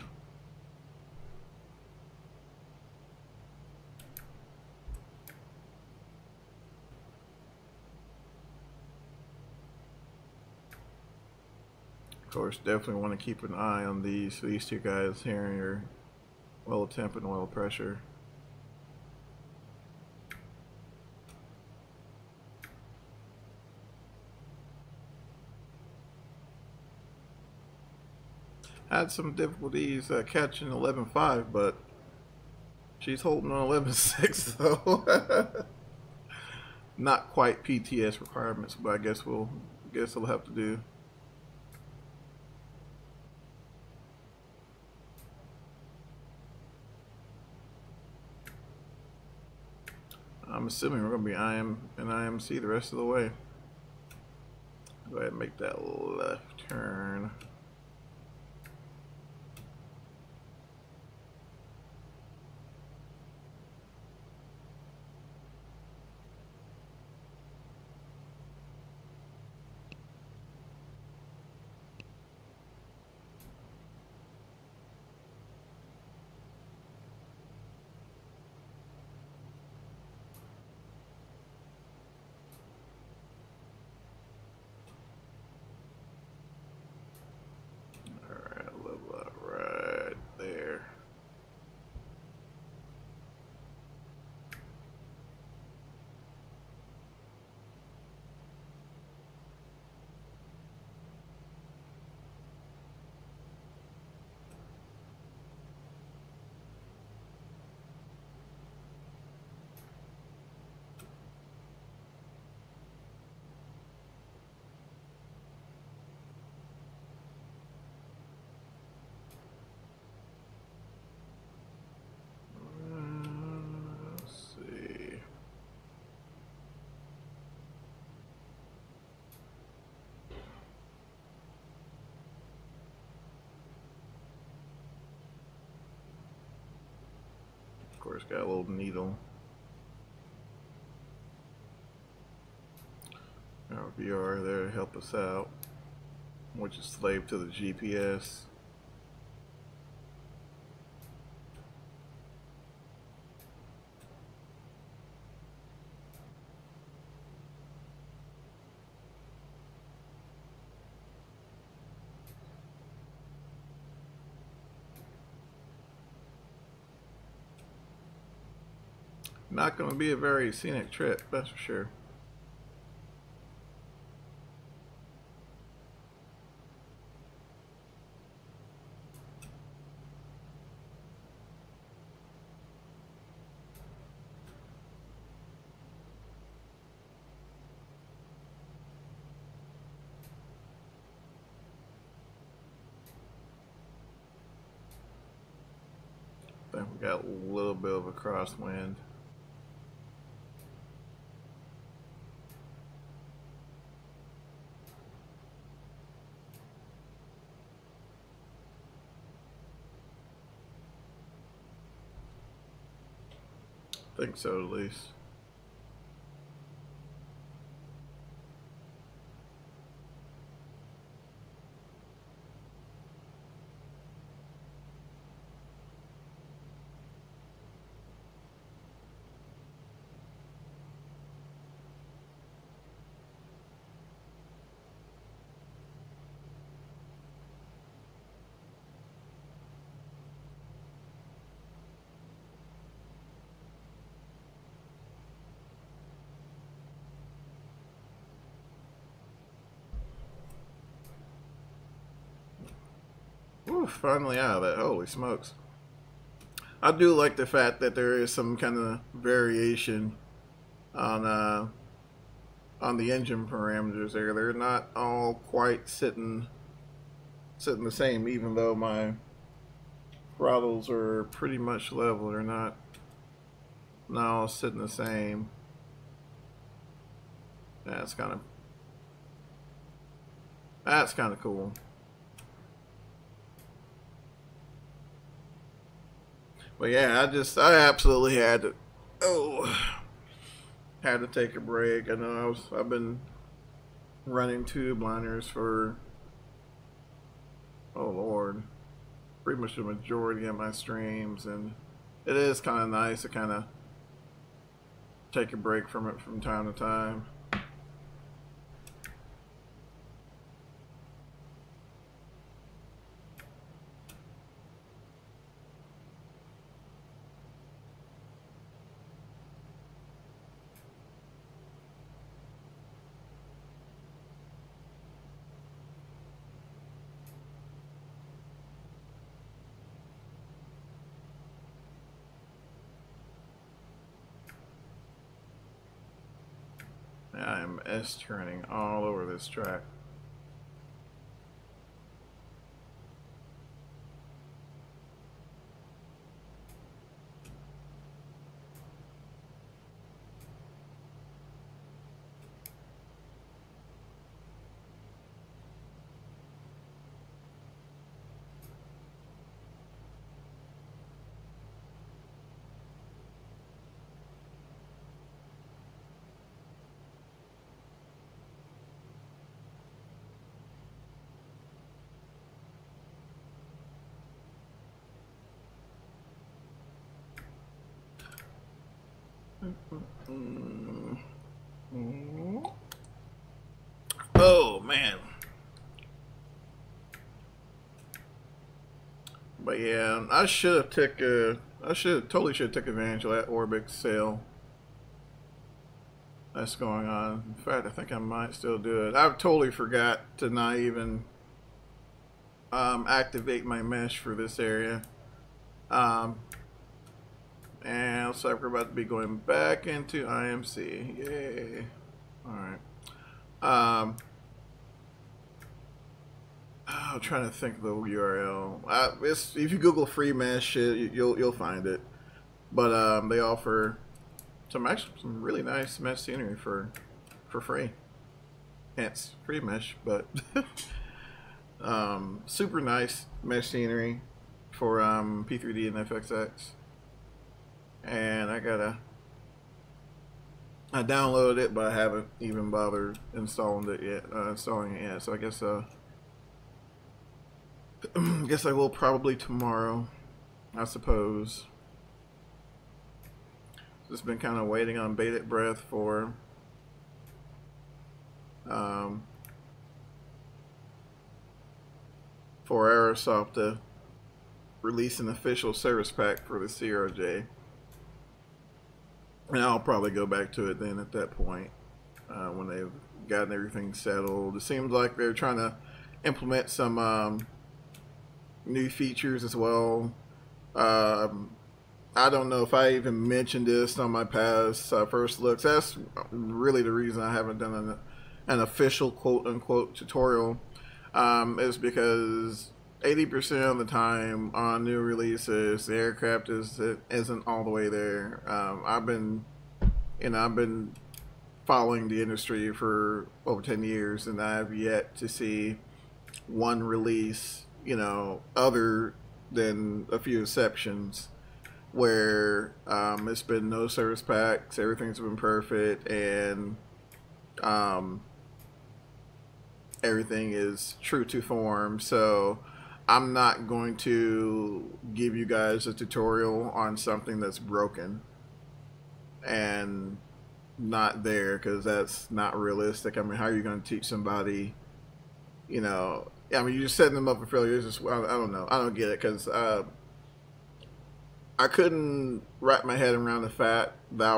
Of course, definitely want to keep an eye on these two guys here in your oil temp and oil pressure. Had some difficulties catching 11.5, but she's holding on 11.6, so not quite PTS requirements, but I guess we'll have to do. I'm assuming we're going to be IM and IMC the rest of the way. Go ahead and make that left turn. Of course, got a little needle. Our VR there to help us out, which is slave to the GPS. Not going to be a very scenic trip, that's for sure. I think we got a little bit of a crosswind. I think so, at least. Ooh, finally out of that. Holy smokes. I do like the fact that there is some kind of variation on the engine parameters there. They're not all quite sitting the same, even though my throttles are pretty much level. They're not all sitting the same. That's kind of cool. But yeah, I absolutely had to take a break. I know I've been running tube liners for, oh Lord, pretty much the majority of my streams, and it is kind of nice to kind of take a break from it from time to time. I am S-turning all over this track. Oh man. But yeah, I totally should have took advantage of that Orbx sale that's going on. In fact, I think I might still do it. I totally forgot to not even activate my mesh for this area. And looks like we're about to be going back into IMC. Yay. Alright. I'm trying to think of the URL. If you Google free mesh, you'll find it. But they offer some really nice mesh scenery for free. Hence free mesh, but super nice mesh scenery for P3D and FXX. And I downloaded it, but I haven't even bothered installing it yet. So I guess guess I will probably tomorrow, I suppose. Just been kind of waiting on bated breath for Airsoft to release an official service pack for the CRJ. And I'll probably go back to it then at that point, when they've gotten everything settled. It seems like they're trying to implement some new features as well. I don't know if I even mentioned this on my past first looks. That's really the reason I haven't done an official quote-unquote tutorial, is because 80% of the time on new releases, the aircraft isn't all the way there. I've been following the industry for over 10 years, and I've yet to see one release, other than a few exceptions, where it's been no service packs, everything's been perfect, and everything is true to form. So I'm not going to give you guys a tutorial on something that's broken and not there, because that's not realistic. I mean, how are you going to teach somebody, I mean, you're just setting them up for failure. It's just, I don't know. I don't get it, because I couldn't wrap my head around the fact that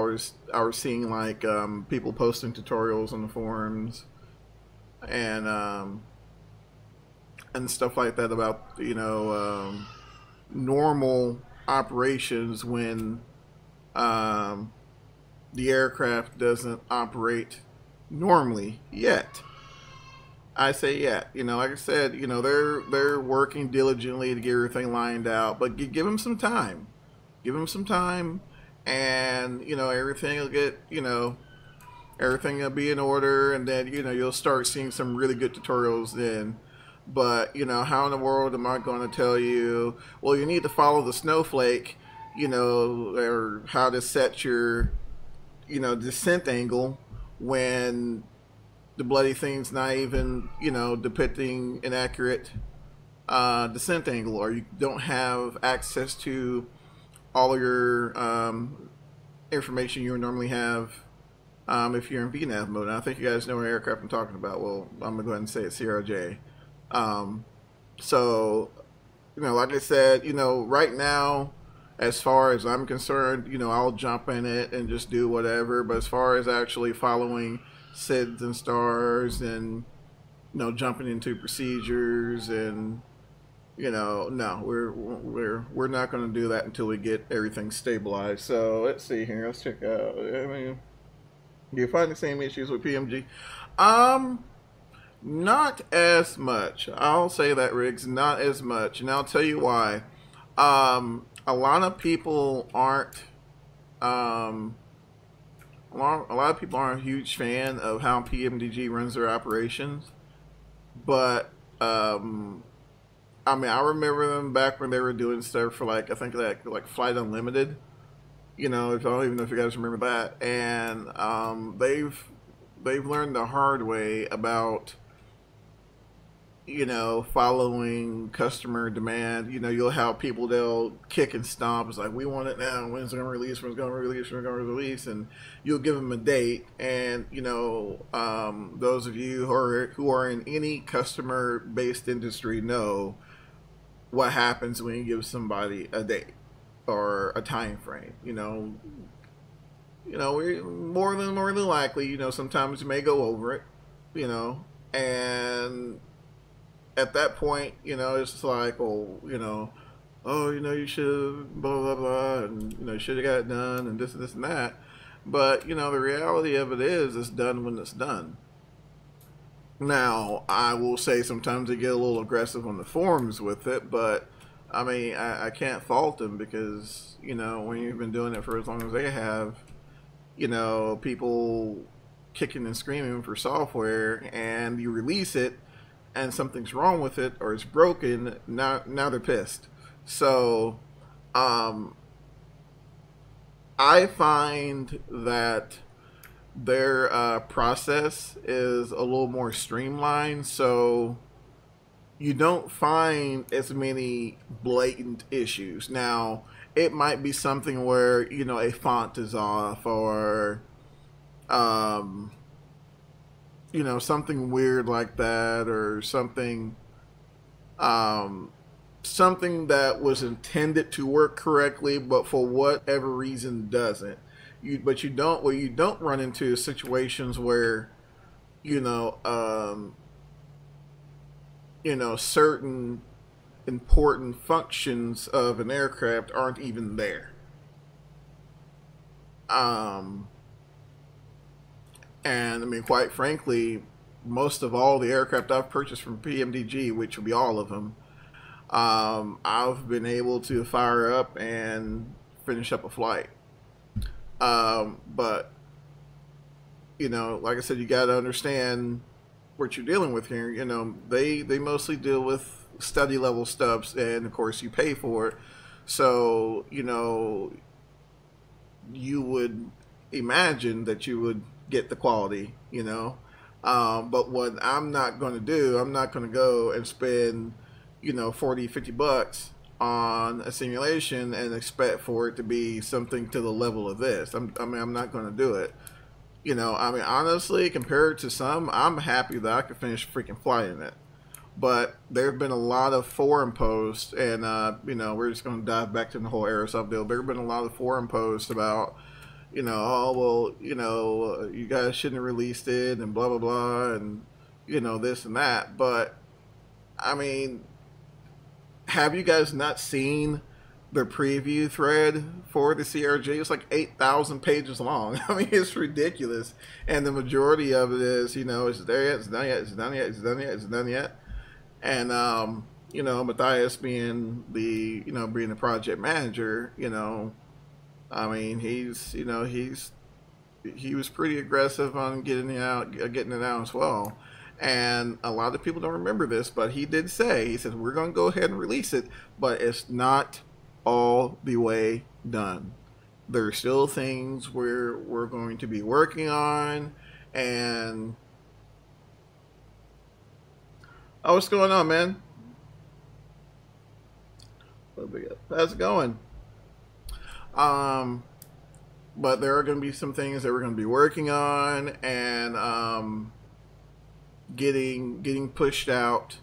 I was seeing like people posting tutorials on the forums and stuff like that about normal operations when the aircraft doesn't operate normally yet. I say yet. Like I said, they're working diligently to get everything lined out, but give them some time. Give them some time, and everything will get everything will be in order, and then you'll start seeing some really good tutorials then. But how in the world am I going to tell you, well, you need to follow the snowflake, or how to set your descent angle, when the bloody thing's not even depicting an accurate descent angle, or you don't have access to all of your information you would normally have if you're in VNAV mode. And I think you guys know what aircraft I'm talking about. Well, I'm gonna go ahead and say it's CRJ. So, like I said, right now, as far as I'm concerned, I'll jump in it and just do whatever. But as far as actually following SIDS and stars and jumping into procedures and no, we're not going to do that until we get everything stabilized. So let's see here. Let's check out. I mean, do you find the same issues with PMG? Not as much. I'll say that, Riggs. Not as much, and I'll tell you why. A lot of people aren't. A lot of people aren't a huge fan of how PMDG runs their operations, but I mean, I remember them back when they were doing stuff for I think like Flight Unlimited. If I don't even know if you guys remember that, and they've learned the hard way about following customer demand. You'll have people, they'll kick and stomp. It's like, we want it now. When's it going to release? When's it going to release? When's it going to release? And you'll give them a date. And, those of you who are in any customer-based industry know what happens when you give somebody a date or a time frame. We're more than likely, sometimes you may go over it, and at that point, it's just like, oh, you should blah blah blah, and you should have got it done, and this and that. But the reality of it is, it's done when it's done. Now, I will say sometimes they get a little aggressive on the forums with it, but I mean, I can't fault them because when you've been doing it for as long as they have, people kicking and screaming for software, and you release it and something's wrong with it or it's broken, now they're pissed. So I find that their process is a little more streamlined, so you don't find as many blatant issues. Now, it might be something where a font is off, or something weird like that, or something something that was intended to work correctly, but for whatever reason doesn't. You don't run into situations where certain important functions of an aircraft aren't even there. And I mean, quite frankly, most of all the aircraft I've purchased from PMDG, which will be all of them, I've been able to fire up and finish up a flight. But like I said, you got to understand what you're dealing with here. They mostly deal with study level stuff, and of course you pay for it. So you would imagine that you would get the quality, but what I'm not going to do, I'm not going to go and spend 40-50 bucks on a simulation and expect for it to be something to the level of this. I'm not going to do it. I mean, honestly, compared to some, I'm happy that I could finish freaking flying it. But there have been a lot of forum posts, and we're just going to dive back to the whole Aerosoft deal. There have been a lot of forum posts about oh, well, you guys shouldn't have released it, and blah, blah, blah, and, this and that. But, I mean, have you guys not seen the preview thread for the CRJ? It's like 8,000 pages long. I mean, it's ridiculous. And the majority of it is, it's there yet, it's done yet, it's done yet, it's done yet, it's done yet. And, Matthias being being the project manager, I mean, he was pretty aggressive on getting it out as well. And a lot of people don't remember this, but he did say, he said, we're going to go ahead and release it, but it's not all the way done. There are still things we're going to be working on. And oh, what's going on, man? How's it going? But there are going to be some things that we're going to be working on and getting pushed out,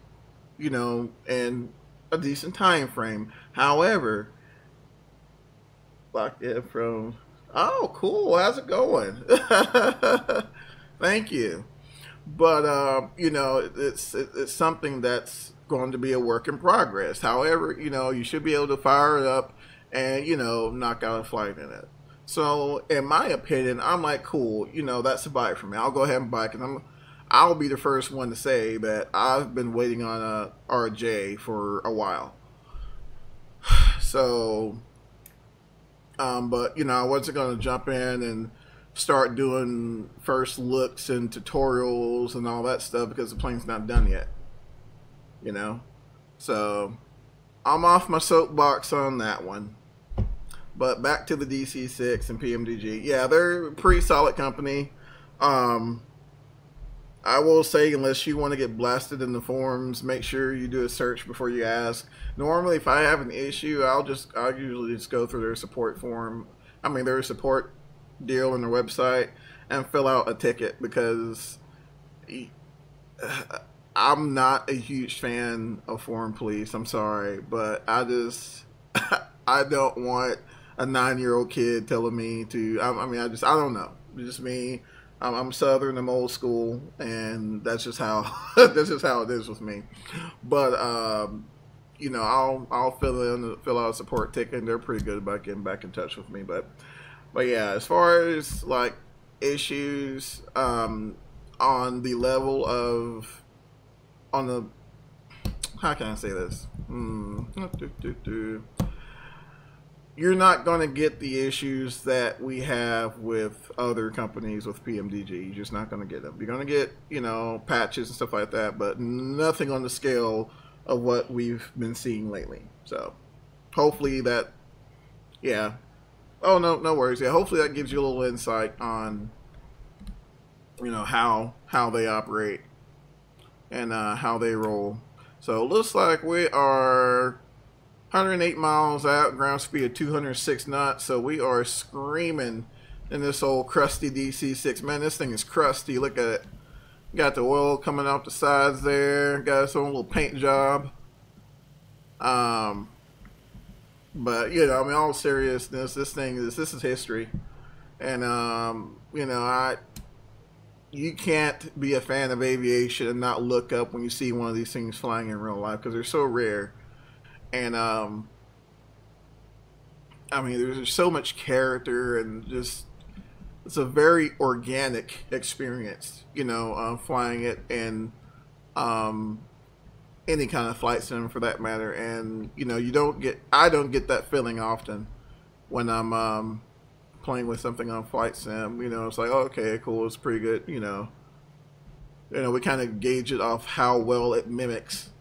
you know, in a decent time frame. However, locked in from. Oh, cool. How's it going? Thank you. But you know, it's something that's going to be a work in progress. However, you know, you should be able to fire it up and, you know, knock out a flight in it. So, in my opinion, I'm like, cool. You know, that's a buy for me. I'll go ahead and buy it, and I'll be the first one to say that I've been waiting on a RJ for a while. So, but you know, I wasn't going to jump in and start doing first looks and tutorials and all that stuff because the plane's not done yet. You know, so I'm off my soapbox on that one. But back to the DC-6 and PMDG. Yeah, they're a pretty solid company. I will say, unless you want to get blasted in the forums, make sure you do a search before you ask. Normally, if I have an issue, I'll usually just go through their support form. I mean, their support deal on their website and fill out a ticket, because I'm not a huge fan of foreign police. I'm sorry, but I don't want a 9-year-old kid telling me to. I don't know. It's just me. I'm Southern. I'm old school, and that's just how that's just how it is with me. But you know, I'll fill out a support ticket, and they're pretty good about getting back in touch with me. But yeah, as far as like issues on the level of how can I say this? You're not going to get the issues that we have with other companies with PMDG. You're just not going to get them. You're going to get, you know, patches and stuff like that, but nothing on the scale of what we've been seeing lately. So hopefully that, yeah. Oh, no worries. Yeah, hopefully that gives you a little insight on, you know, how they operate and how they roll. So it looks like we are 108 miles out, ground speed of 206 knots, so we are screaming in this old crusty DC-6. Man, this thing is crusty. Look at it. Got the oil coming off the sides there. Got its own little paint job. But, you know, I mean, all seriousness, this is history. And, you know, you can't be a fan of aviation and not look up when you see one of these things flying in real life, because they're so rare. And I mean, there's so much character, and just it's a very organic experience, you know, flying it in any kind of flight sim for that matter. And you know, I don't get that feeling often when I'm playing with something on flight sim. You know, it's like, oh, okay, cool, it's pretty good. You know, we kind of gauge it off how well it mimics,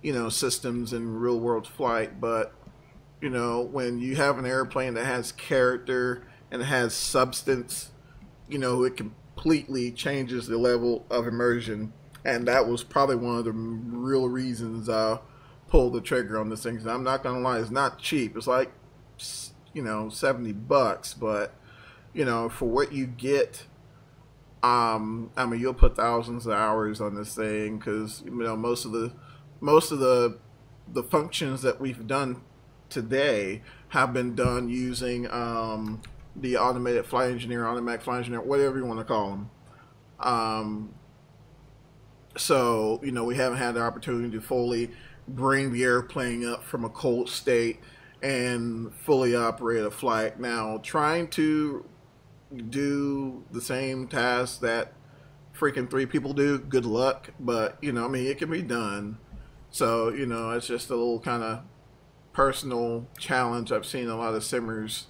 you know, systems in real world flight. But you know, when you have an airplane that has character and has substance, you know, it completely changes the level of immersion. And that was probably one of the real reasons I pulled the trigger on this thing. I'm not gonna lie, it's not cheap. It's like, you know, $70, but you know, for what you get, I mean, you'll put thousands of hours on this thing, because you know, most of the functions that we've done today have been done using the automatic flight engineer, whatever you want to call them. So you know, we haven't had the opportunity to fully bring the airplane up from a cold state and fully operate a flight. Now, trying to do the same task that freaking 3 people do, good luck. But you know, I mean, it can be done. So, you know, it's just a little kind of personal challenge I've seen a lot of simmers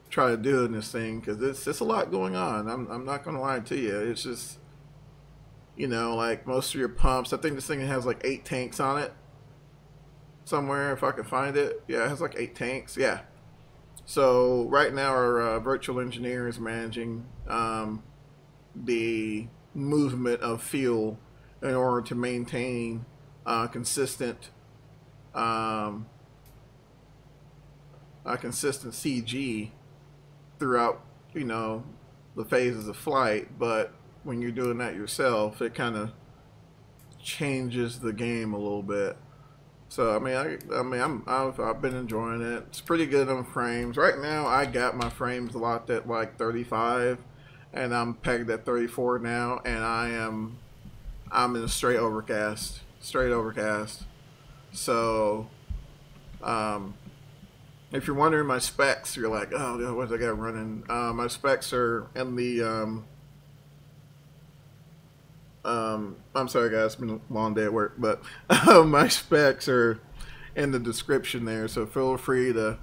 try to do in this thing, because it's a lot going on. I'm not going to lie to you. It's just, you know, like most of your pumps, I think this thing has like 8 tanks on it somewhere, if I can find it. Yeah, it has like 8 tanks. Yeah. So right now our virtual engineer is managing the movement of fuel in order to maintain consistent a consistent CG throughout, you know, the phases of flight. But when you're doing that yourself, it kind of changes the game a little bit. So I've been enjoying it. It's pretty good on frames. Right now I got my frames locked at like 35, and I'm pegged at 34 now, and I'm in a straight overcast. So if you're wondering my specs, you're like, oh, what I got running? My specs are in the I'm sorry guys, it's been a long day at work, but my specs are in the description there, so feel free to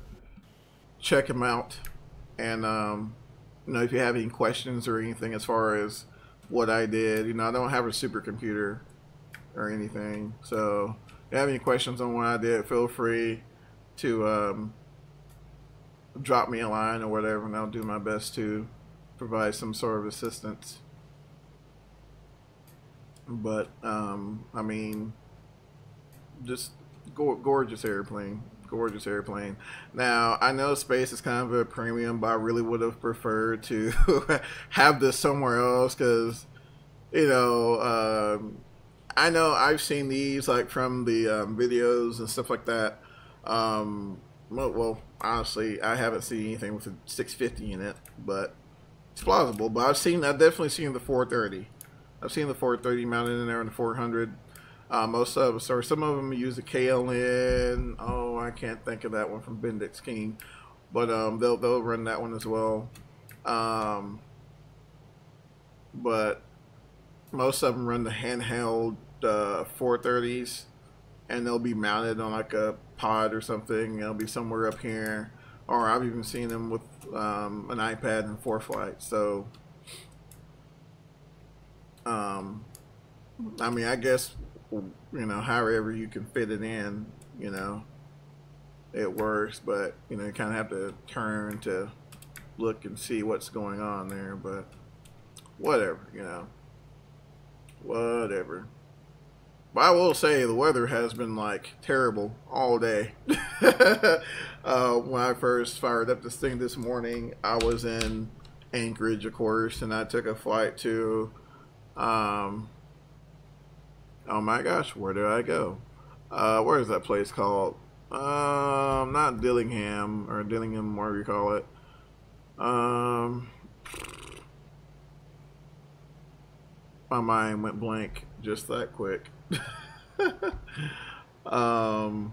check them out. And you know, if you have any questions or anything as far as what I did, you know, I don't have a supercomputer or anything, so if you have any questions on what I did, feel free to drop me a line or whatever, and I'll do my best to provide some sort of assistance. But I mean, just gorgeous airplane. Now I know space is kind of a premium, but I really would have preferred to have this somewhere else, because you know, I know I've seen these like from the videos and stuff like that. Well, honestly, I haven't seen anything with a 650 in it, but it's plausible. But I've definitely seen the 430. I've seen the 430 mounted in there, and the 400. Most of us, or some of them, use the KLN. Oh, I can't think of that one from Bendix King, but they'll run that one as well. But most of them run the handheld 430s, and they'll be mounted on like a pod or something. They'll be somewhere up here, or I've even seen them with an iPad and 4Flight. So. I mean, I guess, you know, however you can fit it in, you know, it works, but, you know, you kind of have to turn to look and see what's going on there, but whatever, you know, whatever. But I will say the weather has been, like, terrible all day. When I first fired up this thing this morning, I was in Anchorage, of course, and I took a flight to oh my gosh, where did I go? Where is that place called? Not Dillingham, or Dillingham, whatever you call it. My mind went blank just that quick. Well,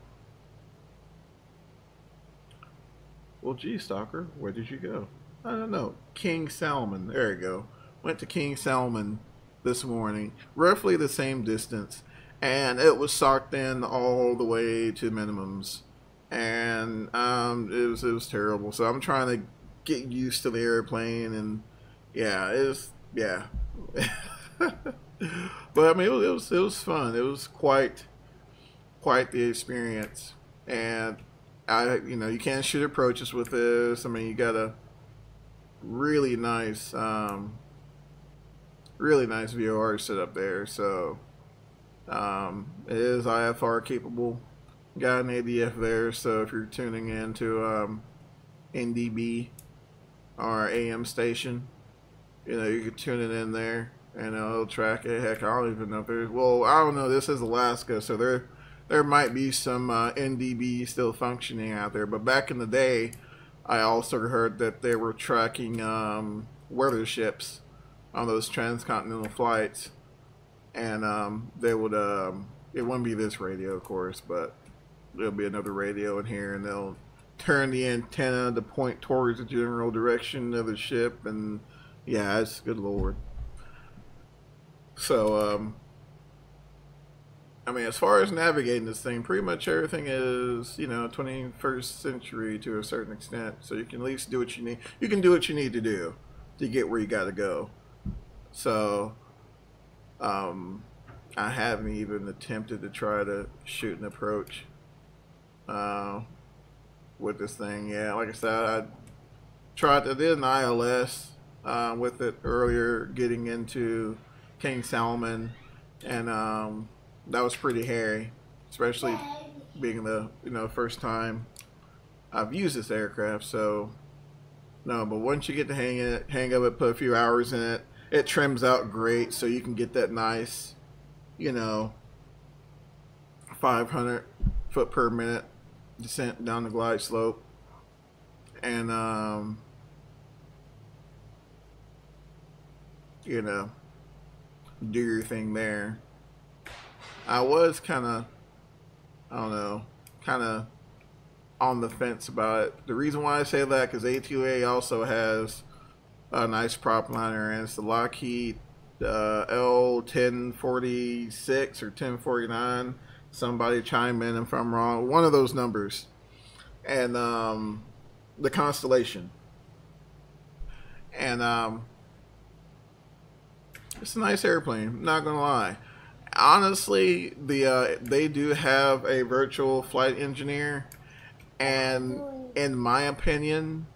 gee, Stalker, where did you go? I don't know. King Salmon. There you go. Went to King Salmon this morning, roughly the same distance, and it was socked in all the way to minimums, and it was terrible. So I'm trying to get used to the airplane, and yeah, but I mean, it was fun. It was quite the experience, and you know, you can't shoot approaches with this. I mean, you got a really nice VOR set up there, so it is IFR capable. Got an ADF there, so if you're tuning into NDB or AM station, you know, you can tune it in there, and it'll track it. Heck, I don't even know if there's, well, I don't know, this is Alaska, so there might be some NDB still functioning out there, but back in the day, I also heard that they were tracking weather ships on those transcontinental flights, and they would it wouldn't be this radio, of course, but there'll be another radio in here, and they'll turn the antenna to point towards the general direction of the ship, and yeah, it's good lord. So I mean, as far as navigating this thing, pretty much everything is, you know, 21st century to a certain extent, so you can at least do what you need. You can do what you need to do to get where you got to go. So I haven't even attempted to try to shoot an approach with this thing. Yeah, like I said, I did an ILS with it earlier, getting into King Salmon, and that was pretty hairy, especially being the, you know, first time I've used this aircraft, so no. But once you get the hang of it, put a few hours in it, it trims out great, so you can get that nice, you know, 500 foot per minute descent down the glide slope, and you know, do your thing there. I was kind of, I don't know, kind of on the fence about it. The reason why I say that, because A2A also has a nice prop liner, and it's the Lockheed L1046 or 1049. Somebody chime in if I'm wrong. One of those numbers. And the Constellation. And it's a nice airplane, not gonna lie. Honestly, they do have a virtual flight engineer, and in my opinion,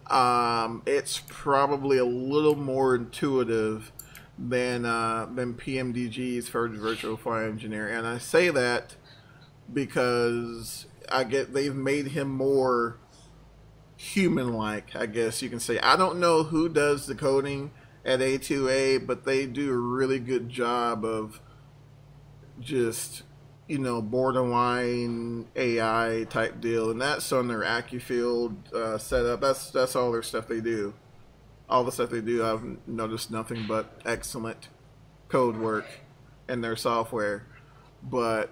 it's probably a little more intuitive than PMDG's virtual flight engineer. And I say that because they've made him more human-like, I guess you can say. I don't know who does the coding at A2A, but they do a really good job of just, you know, borderline AI type deal, and that's on their AccuField setup. That's all their stuff they do. All the stuff they do, I've noticed nothing but excellent code work in their software. But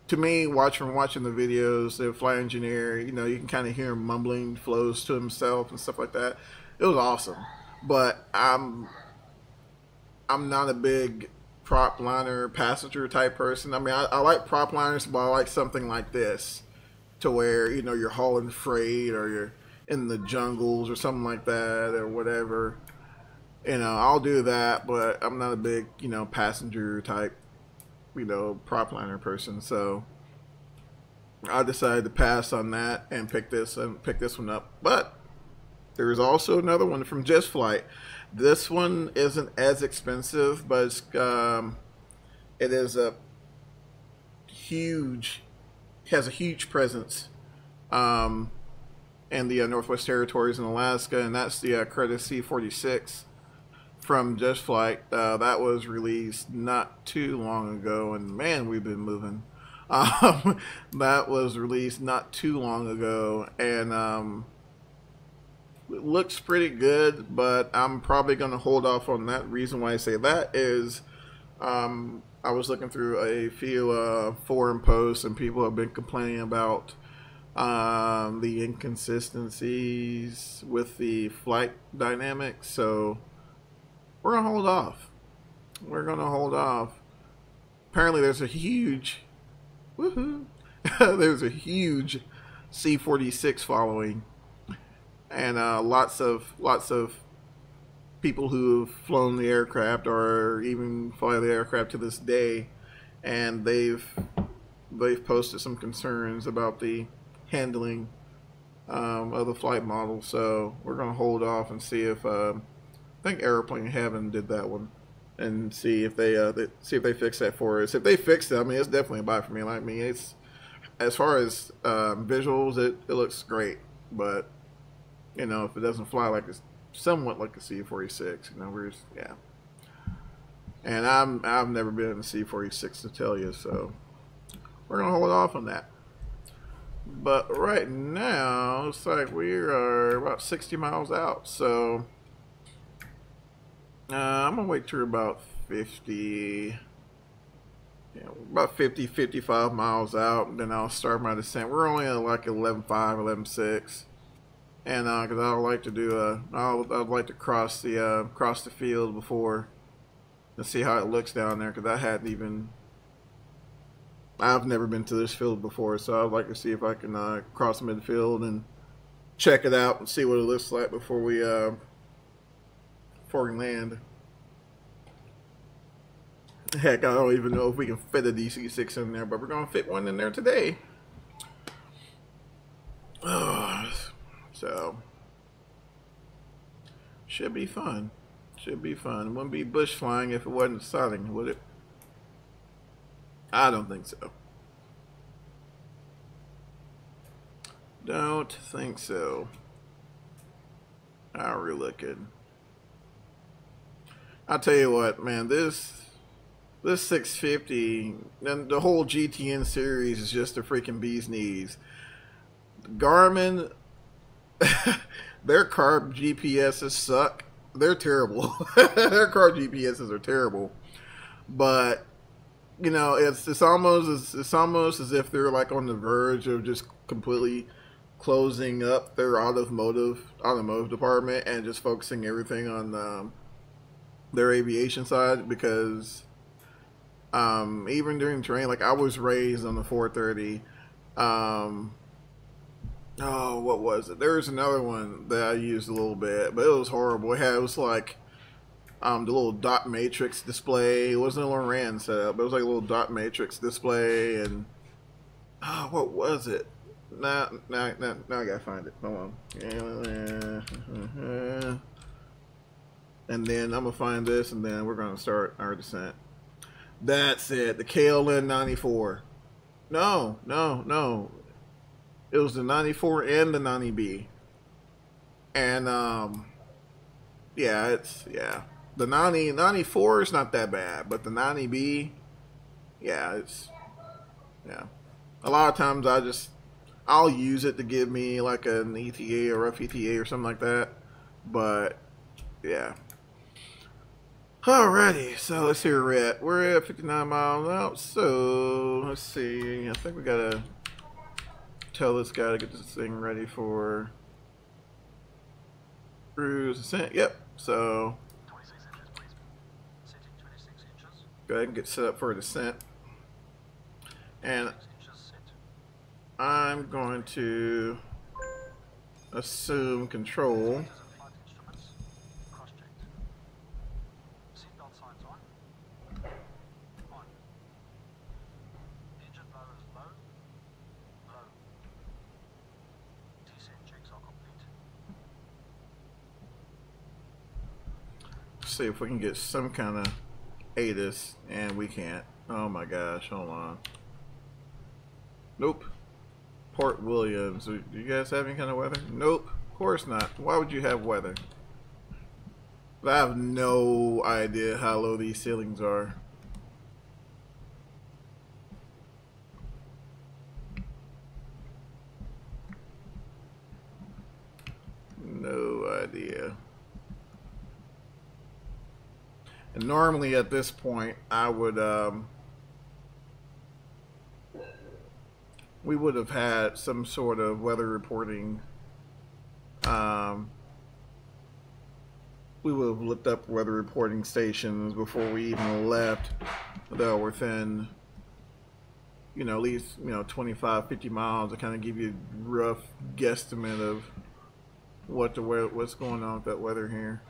to me, watching the videos, the flight engineer, you know, you can kind of hear him mumbling flows to himself and stuff like that. It was awesome. But I'm not a big prop liner passenger type person. I mean, I like prop liners, but I like something like this, to where, you know, you're hauling freight or you're in the jungles or something like that or whatever. You know, I'll do that, but I'm not a big, you know, passenger type, you know, prop liner person. So I decided to pass on that and pick this one up. But there's also another one from Just Flight. This one isn't as expensive, but it is a huge, has a huge presence in the Northwest Territories in Alaska, and that's the Credit C-46 from Just Flight. That was released not too long ago, and man, we've been moving. That was released not too long ago, and it looks pretty good, but I'm probably going to hold off on that. Reason why I say that is I was looking through a few forum posts, and people have been complaining about the inconsistencies with the flight dynamics, so we're going to hold off. We're going to hold off. Apparently there's a huge, woohoo, there's a huge C-46 following. And lots of people who've flown the aircraft or even fly the aircraft to this day, and they've posted some concerns about the handling of the flight model. So we're gonna hold off and see if I think Airplane Heaven did that one, and see if they fix that for us. If they fix it, I mean, it's definitely a buy for me. I mean, it's, as far as visuals, it looks great, but you know, if it doesn't fly like it's somewhat like a C-46, you know, we're just, yeah. And I've never been in a C-46 to tell you, so we're gonna hold off on that. But right now, it's like we are about 60 miles out, so I'm gonna wait till about 50, about 50, 55 miles out, and then I'll start my descent. We're only at like 11.5, 11.6. And because I would like to do I'd like to cross the field before, and see how it looks down there, because I've never been to this field before, so I'd like to see if I can cross midfield and check it out and see what it looks like before we land. Heck, I don't even know if we can fit a DC-6 in there, but we're gonna fit one in there today. So should be fun. Should be fun. It wouldn't be bush flying if it wasn't sunning, would it? I don't think so. Don't think so. How are we looking? I'll tell you what, man, this 650 and the whole GTN series is just a freaking bee's knees. Garmin, their carb GPSs suck. They're terrible. Their carb GPSs are terrible. But you know, it's almost as if they're like on the verge of just completely closing up their automotive department and just focusing everything on their aviation side, because even during training, like I was raised on the 430. Oh, what was it? There was another one that I used a little bit, but it was horrible. It was like the little dot matrix display. It wasn't a Loran setup, but it was like a little dot matrix display. And what was it? Now I gotta find it. Hold on. And then I'm gonna find this, and then we're gonna start our descent. That's it. The KLN 94. No. It was the 94 and the 90B. And yeah. The 94 is not that bad, but the 90B, yeah. A lot of times I'll use it to give me like an ETA or rough ETA or something like that. But yeah. Alrighty, so let's see where we're at 59 miles out. So let's see. I think we gotta tell this guy to get this thing ready for cruise descent. Yep. So 26 inches, please. Setting 26 inches. go ahead and get set up for a descent. And 6 inches set. I'm going to assume control. Meters and flight instruments. Cross-checked. Seatbelt signs on. On. Engine blower is low. Low. Descent checks are complete. See if we can get some kind of ATIS, and we can't. Oh my gosh, hold on. Nope. Port Williams. Do you guys have any kind of weather? Nope. Of course not. Why would you have weather? I have no idea how low these ceilings are. No idea. And normally at this point, I would we would have had some sort of weather reporting. We would have looked up weather reporting stations before we even left that are within, you know, at least, you know, 25, 50 miles to kind of give you a rough guesstimate of what's going on with that weather here.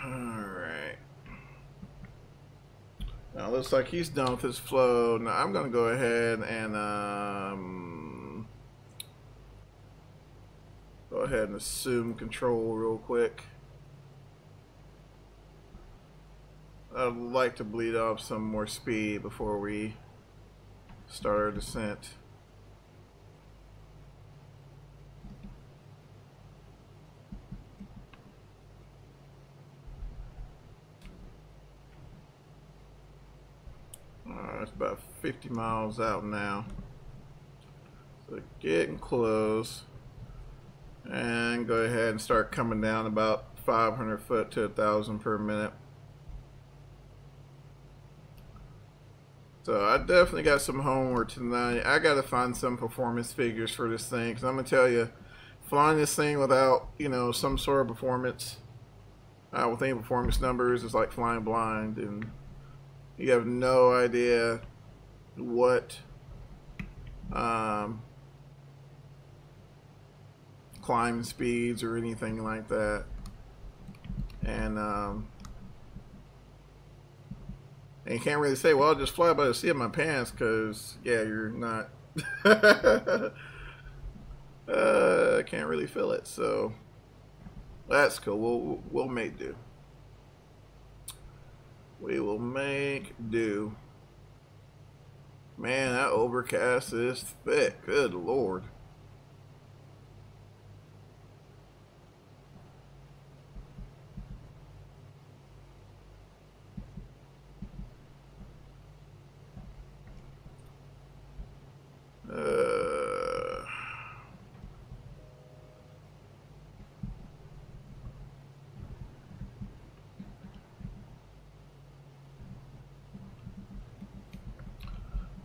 Alright. Now looks like he's done with his flow. Now I'm gonna go ahead and assume control real quick. I'd like to bleed off some more speed before we start our descent. It's about 50 miles out now. So getting close. And go ahead and start coming down about 500 foot to 1,000 per minute. So I definitely got some homework tonight. I got to find some performance figures for this thing, because I'm going to tell you, flying this thing without, you know, some sort of performance, with any performance numbers, is like flying blind, and you have no idea what climb speeds or anything like that. And you can't really say, well, I'll just fly by the seat of my pants, because, yeah, you're not, can't really feel it, so that's cool. We'll make do. We will make do. Man, that overcast is thick. Good Lord.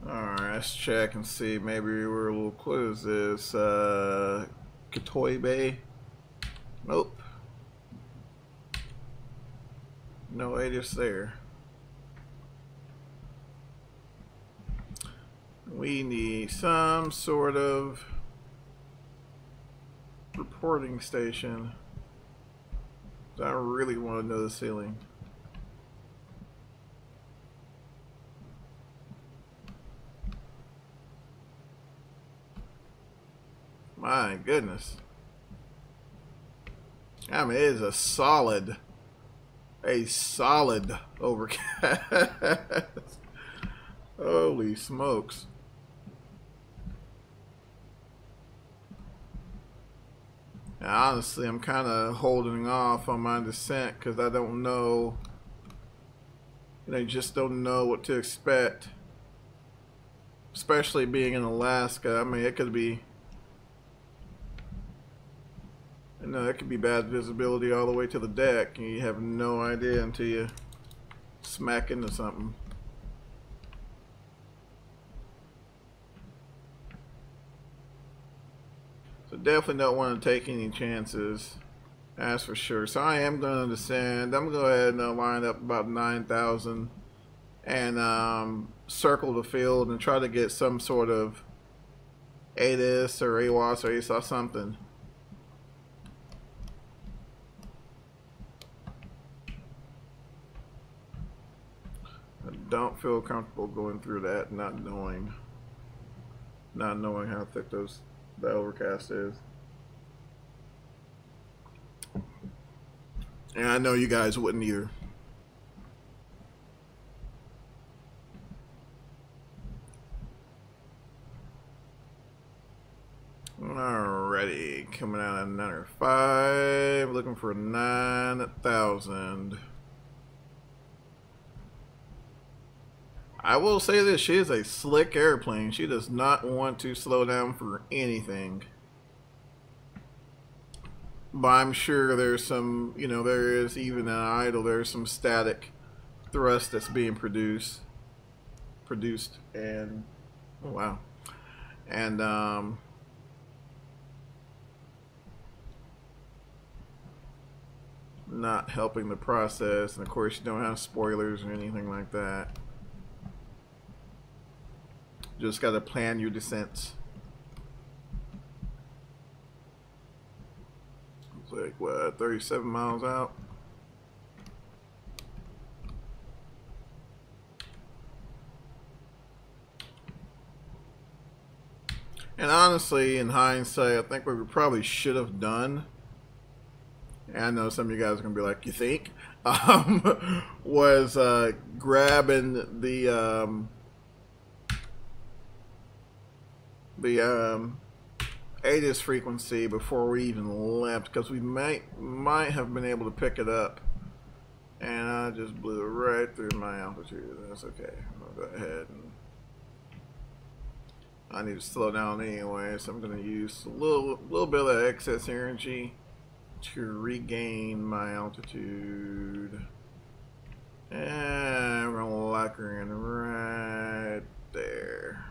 Alright, let's check and see. Maybe we're a little close. This Katoy Bay. Nope. No ATIS there. We need some sort of reporting station. I really want to know the ceiling. My goodness. I mean, it is a solid overcast. Holy smokes. Now, honestly, I'm kind of holding off on my descent because I don't know. I just don't know what to expect. Especially being in Alaska. I mean, it could be. It could be bad visibility all the way to the deck, and you have no idea until you smack into something. So definitely don't want to take any chances, that's for sure. So I am going to descend. I'm going to go ahead and line up about 9,000 and circle the field and try to get some sort of ATIS or AWAS or ASCA something. I don't feel comfortable going through that, not knowing how thick the overcast is. And I know you guys wouldn't either. Alrighty, coming out at another 5, looking for 9,000. I will say this, she is a slick airplane. She does not want to slow down for anything. But I'm sure there's some, there is even an idle, there's some static thrust that's being produced and, oh wow. And, not helping the process. And of course you don't have spoilers or anything like that. Just got to plan your descents. It's like, what, 37 miles out? And honestly, in hindsight, I think what we probably should have done, and I know some of you guys are going to be like, you think? Was grabbing the ATIS frequency before we even left, because we might have been able to pick it up, and I just blew it right through my altitude. That's okay. I'll go ahead, and I need to slow down anyway, so I'm going to use a little bit of excess energy to regain my altitude, and we're going to lock her in right there.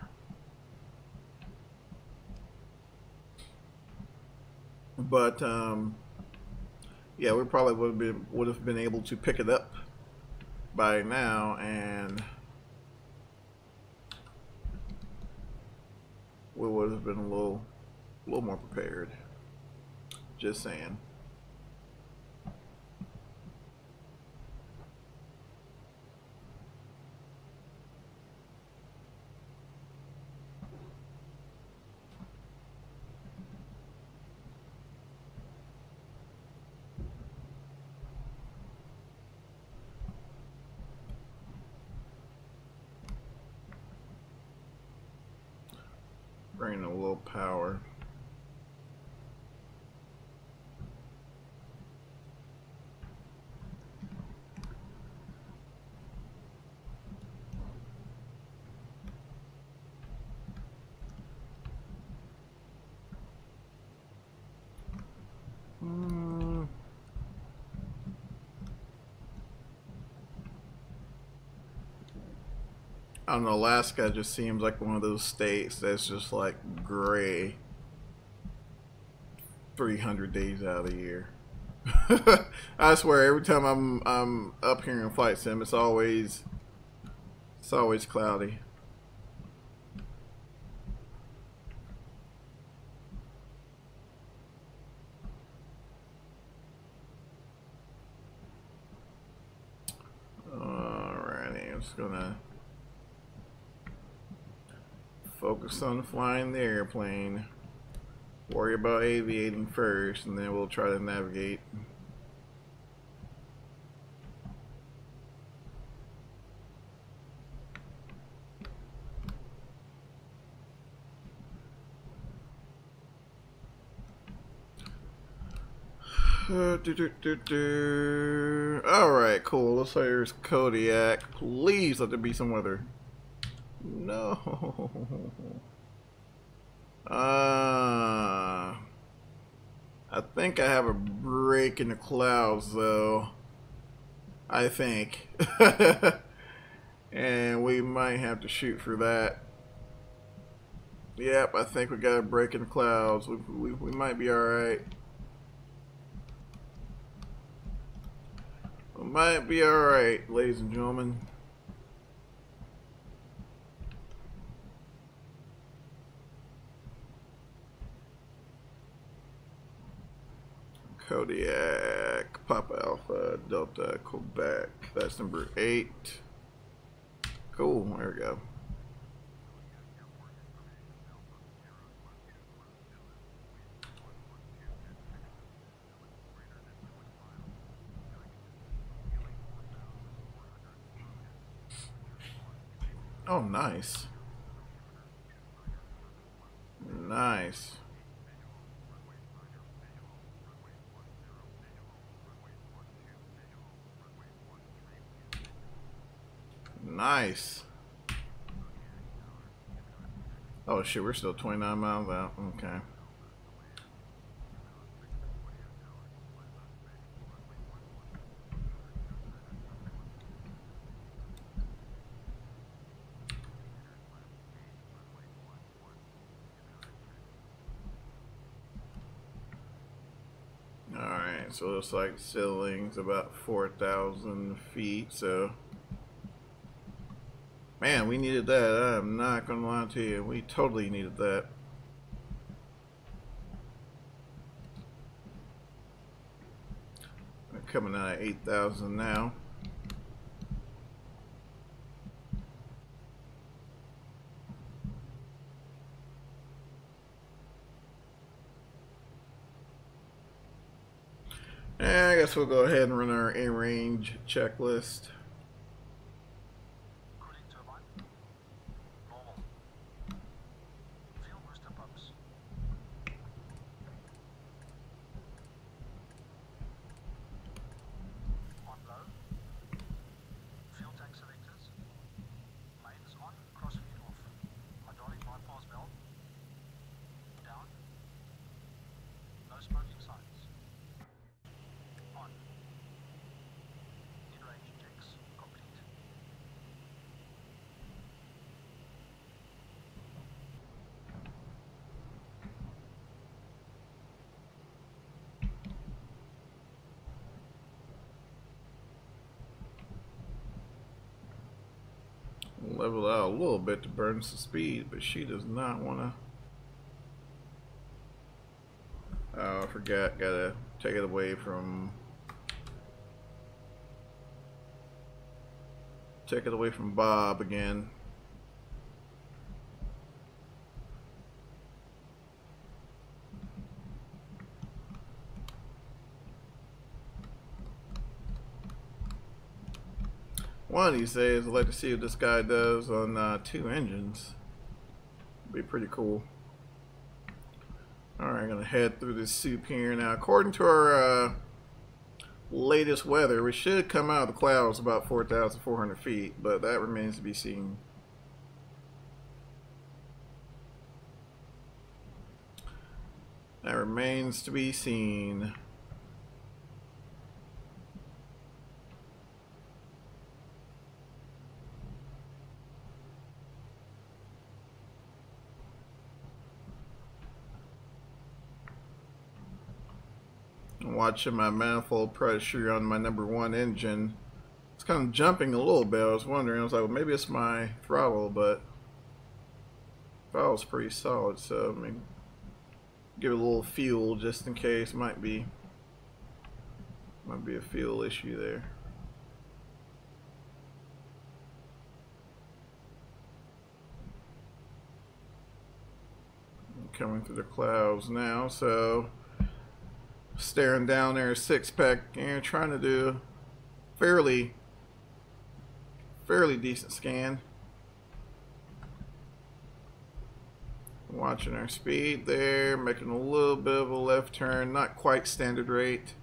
But yeah, we probably would have been able to pick it up by now, and we would have been a little more prepared. Just saying. Bring a little power. I don't know, Alaska just seems like one of those states that's just like gray 300 days out of the year. I swear, every time I'm up here in Flight Sim, it's always cloudy. Alrighty, I'm just gonna focus on flying the airplane. Worry about aviating first, and then we'll try to navigate. Alright, cool. Looks like there's Kodiak. Please let there be some weather. No. I think I have a break in the clouds, though. I think. And we might have to shoot for that. Yep, I think we got a break in the clouds. We might be alright. We might be alright, ladies and gentlemen. Kodiak, Papa Alpha, Delta, Quebec. That's number 8. Cool, there we go. Oh, nice. Nice. Nice. Oh shit, we're still 29 miles out. Okay. Alright, so it looks like ceiling's about 4,000 feet, so man, we needed that. I'm not gonna lie to you. We totally needed that. We're coming out at 8,000 now. And I guess we'll go ahead and run our in-range checklist. Level out a little bit to burn some speed, but she does not want to. Oh, I forgot. Gotta take it away from. Take it away from Bob again. One of these days, I'd like to see what this guy does on 2 engines. Be pretty cool. Alright, gonna head through this soup here now. According to our latest weather, we should come out of the clouds about 4,400 feet, but that remains to be seen. That remains to be seen. I'm watching my manifold pressure on my #1 engine. It's kind of jumping a little bit. I was wondering, I was like, well, maybe it's my throttle, but throttle's pretty solid, so I mean, give it a little fuel just in case. Might be a fuel issue there. I'm coming through the clouds now, so staring down there, 6-pack, and trying to do fairly decent scan. Watching our speed there, making a little bit of a left turn, not quite standard rate.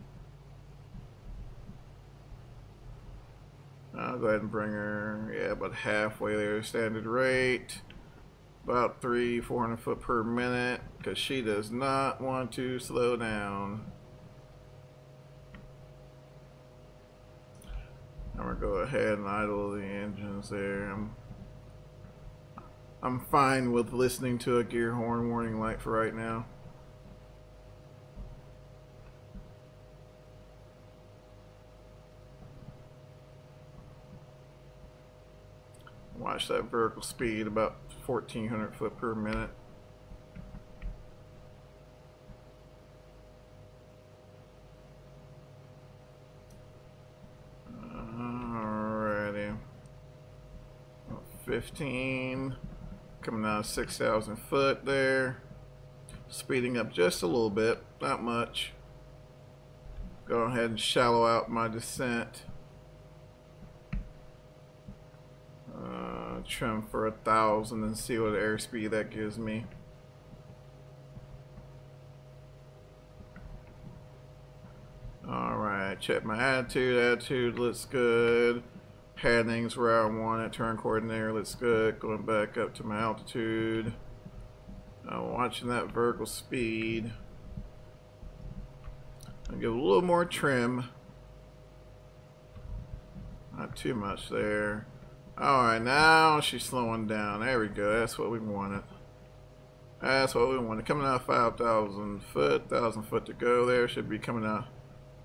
I'll go ahead and bring her, yeah, about halfway there, standard rate. About 300-400 foot per minute, because she does not want to slow down. I'm gonna go ahead and idle the engines there. I'm fine with listening to a gear horn warning light for right now. Watch that vertical speed, about 1,400 foot per minute. Alrighty. 15. Coming out of 6,000 foot there. Speeding up just a little bit, not much. Go ahead and shallow out my descent. Trim for 1,000 and see what airspeed that gives me. Alright, check my attitude. Attitude looks good. Padding's where I want it. Turn coordinator looks good. Going back up to my altitude. Watching that vertical speed. I'll give a little more trim. Not too much there. Alright, now she's slowing down. There we go. That's what we wanted. That's what we wanted. Coming out 5,000 foot. 1,000 foot to go there. Should be coming out.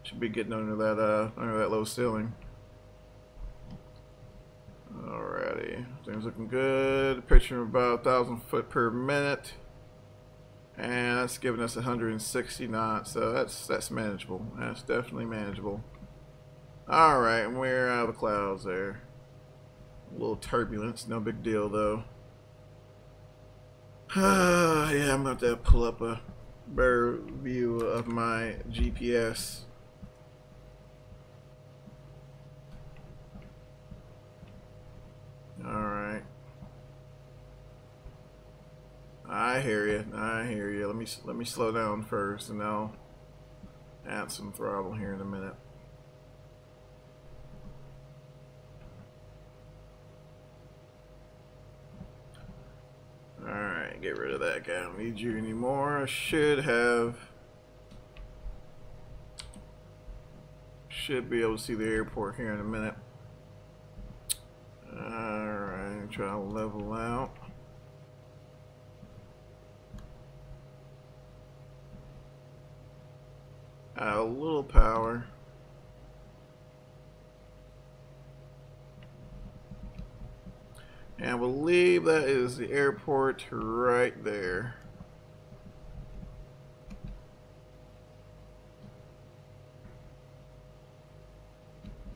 Should be getting under that low ceiling. Alrighty. Things looking good. Picture about 1,000 foot per minute. And that's giving us 160 knots. So that's manageable. That's definitely manageable. Alright, and we're out of the clouds there. A little turbulence, no big deal though. Yeah, I'm about to pull up a better view of my GPS. Alright. I hear you. I hear you. Let me slow down first, and I'll add some throttle here in a minute. Alright, get rid of that guy. I don't need you anymore. I should be able to see the airport here in a minute. Alright, try to level out. Add a little power. And I believe that is the airport right there.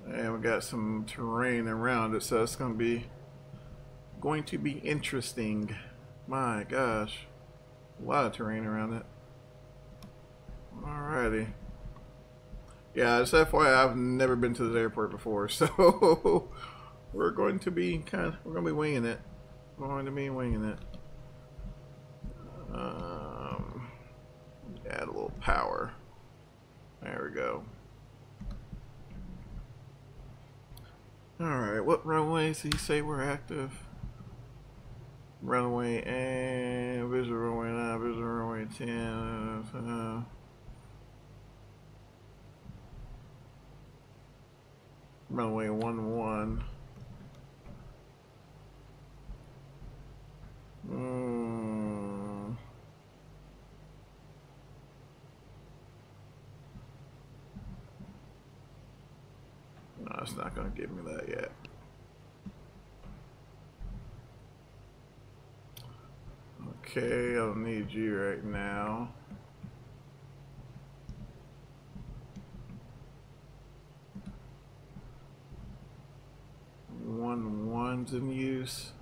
And we got some terrain around it, so it's going to be interesting. My gosh, a lot of terrain around it. Alrighty. Yeah, just FYI, I've never been to this airport before, so we're going to be winging it. Add a little power. There we go. Alright, what runways did he say were active? Runway and visual runway 9, visual runway 10. Runway 11. No, it's not going to give me that yet. Okay, I don't need you right now. One's in use.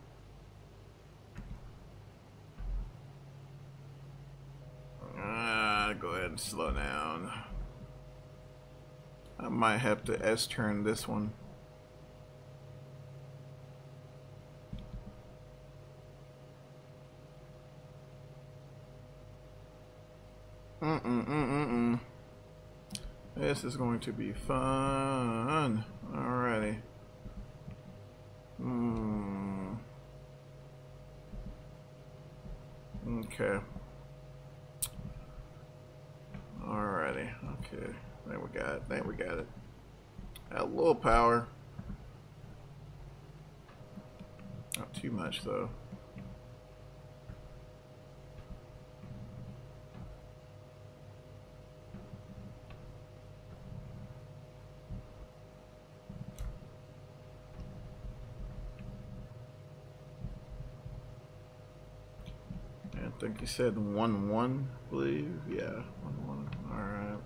Go ahead and slow down. I might have to S-turn this one. This is going to be fun. Alrighty. Okay. Alrighty. Okay. There we got it. There we got it. Add a little power. Not too much though. I think you said 1-1, I believe. Yeah, 1-1. Alright.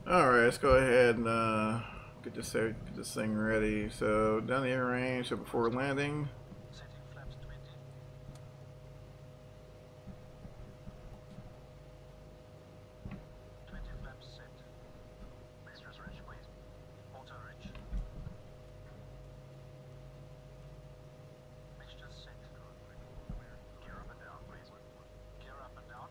Alright, let's go ahead and get this thing ready. So, down the air range, so before landing. Setting flaps 20. 20 flaps set. Mixtures rich, please. Auto rich. Mixtures set. Gear up and down, please. Gear up and down.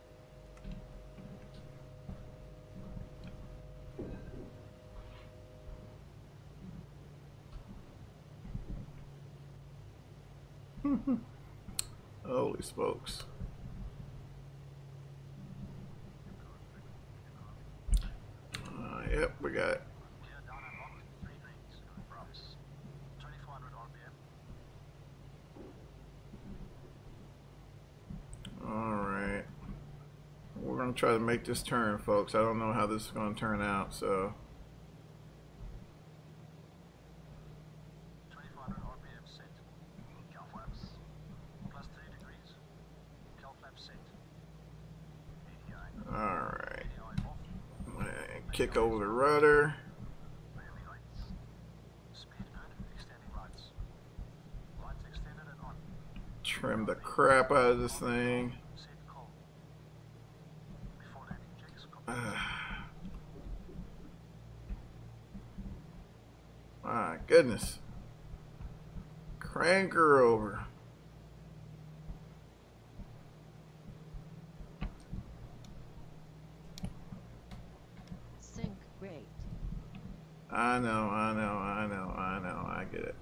Holy smokes. Yep, we got it. Gear down and lock. 3 rings. Props. 2400 RPM. Alright. We're going to try to make this turn, folks. I don't know how this is going to turn out, so. 2400 RPM set. Cal flaps. Plus 3 degrees. Cal flaps set. ADI. Alright. ADI off. Kick over the rudder. Railing lights. Speed good. Extending lights. Lights extended and on. Trim the crap out of this thing. Set cold. Before landing checks. My goodness. Crank her over. Sync rate. I know. I get it.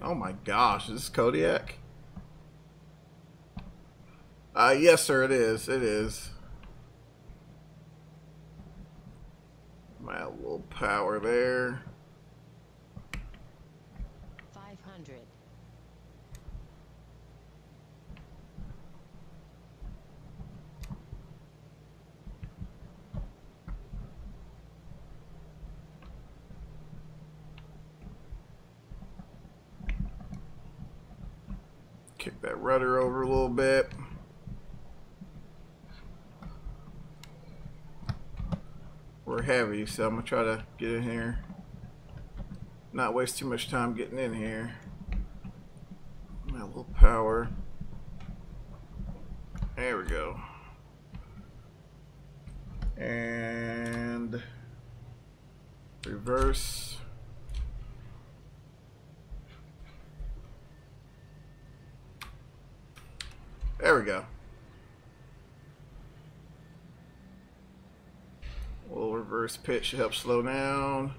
Oh my gosh, is this Kodiak? Yes sir, it is. It is. Might have a little power there. 500. Kick that rudder over a little bit. We're heavy, so I'm gonna try to get in here. Not waste too much time getting in here. A little power. There we go. And reverse. There we go. We'll reverse pitch to help slow down.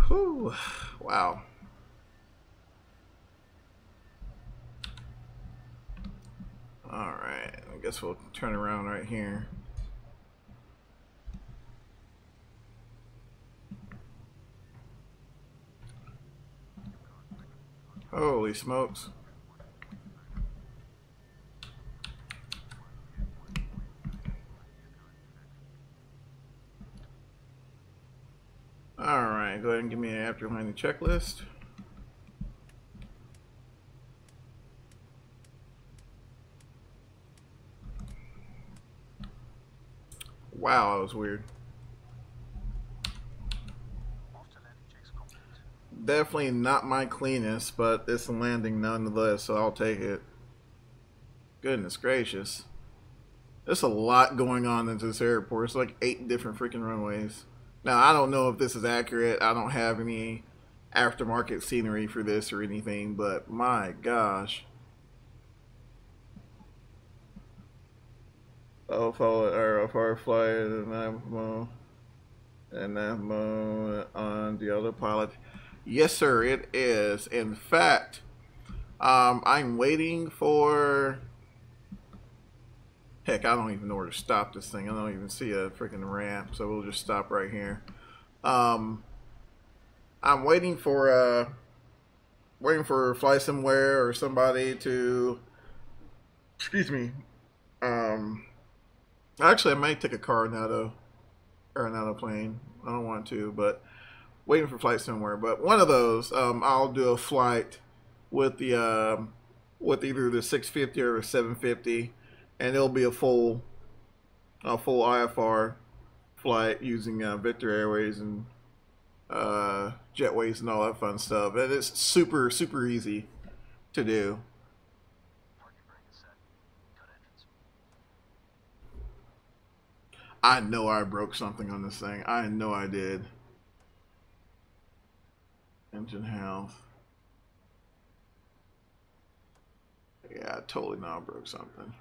Whew. Wow. All right, I guess we'll turn around right here. Holy smokes. All right, go ahead and give me an after landing checklist. Wow, that was weird. Definitely not my cleanest, but it's a landing nonetheless, so I'll take it. Goodness gracious. There's a lot going on into this airport. It's like 8 different freaking runways. Now, I don't know if this is accurate. I don't have any aftermarket scenery for this or anything, but my gosh. I'll follow Firefly and Navmo on the other pilot. Yes, sir, it is. In fact, I'm waiting for... Heck, I don't even know where to stop this thing. I don't even see a freaking ramp, so we'll just stop right here. I'm waiting for Fly Somewhere or somebody to... Excuse me. Actually, I might take a Coronado or another plane. I don't want to, but waiting for Flight Somewhere. But one of those, I'll do a flight with the with either the 650 or the 750, and it'll be a full IFR flight using Victor Airways and Jetways and all that fun stuff. And it's super easy to do. I know I broke something on this thing. I know I did. Engine health. Yeah, I totally know I broke something.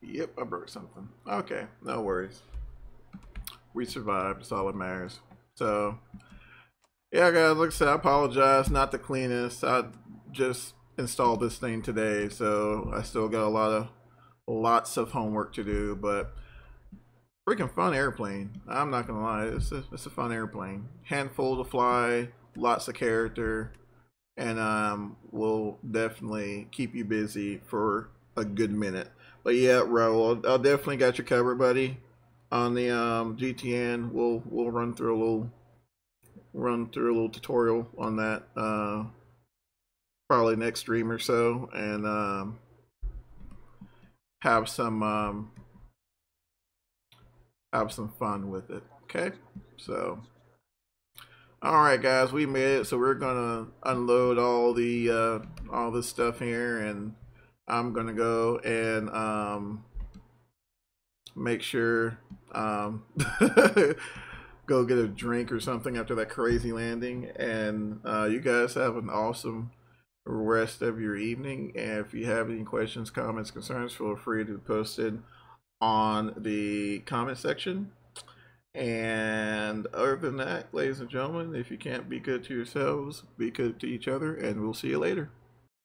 Yep, I broke something. Okay, no worries. We survived. That's all that matters. So, yeah, guys, like I said, I apologize. Not the cleanest. I just installed this thing today, so I still got lots of homework to do, but freaking fun airplane. I'm not gonna lie, it's a fun airplane. Handful to fly, lots of character, and will definitely keep you busy for a good minute. But yeah, Raul, I'll definitely got you covered, buddy. On the GTN, we'll run through a little tutorial on that. Probably next stream or so, and have some fun with it. Okay, so all right, guys, we made it. So we're gonna unload all this stuff here, and I'm gonna go and make sure go get a drink or something after that crazy landing, and you guys have an awesome rest of your evening. And if you have any questions, comments, concerns, feel free to post it on the comment section. And other than that, ladies and gentlemen, if you can't be good to yourselves, be good to each other, and we'll see you later.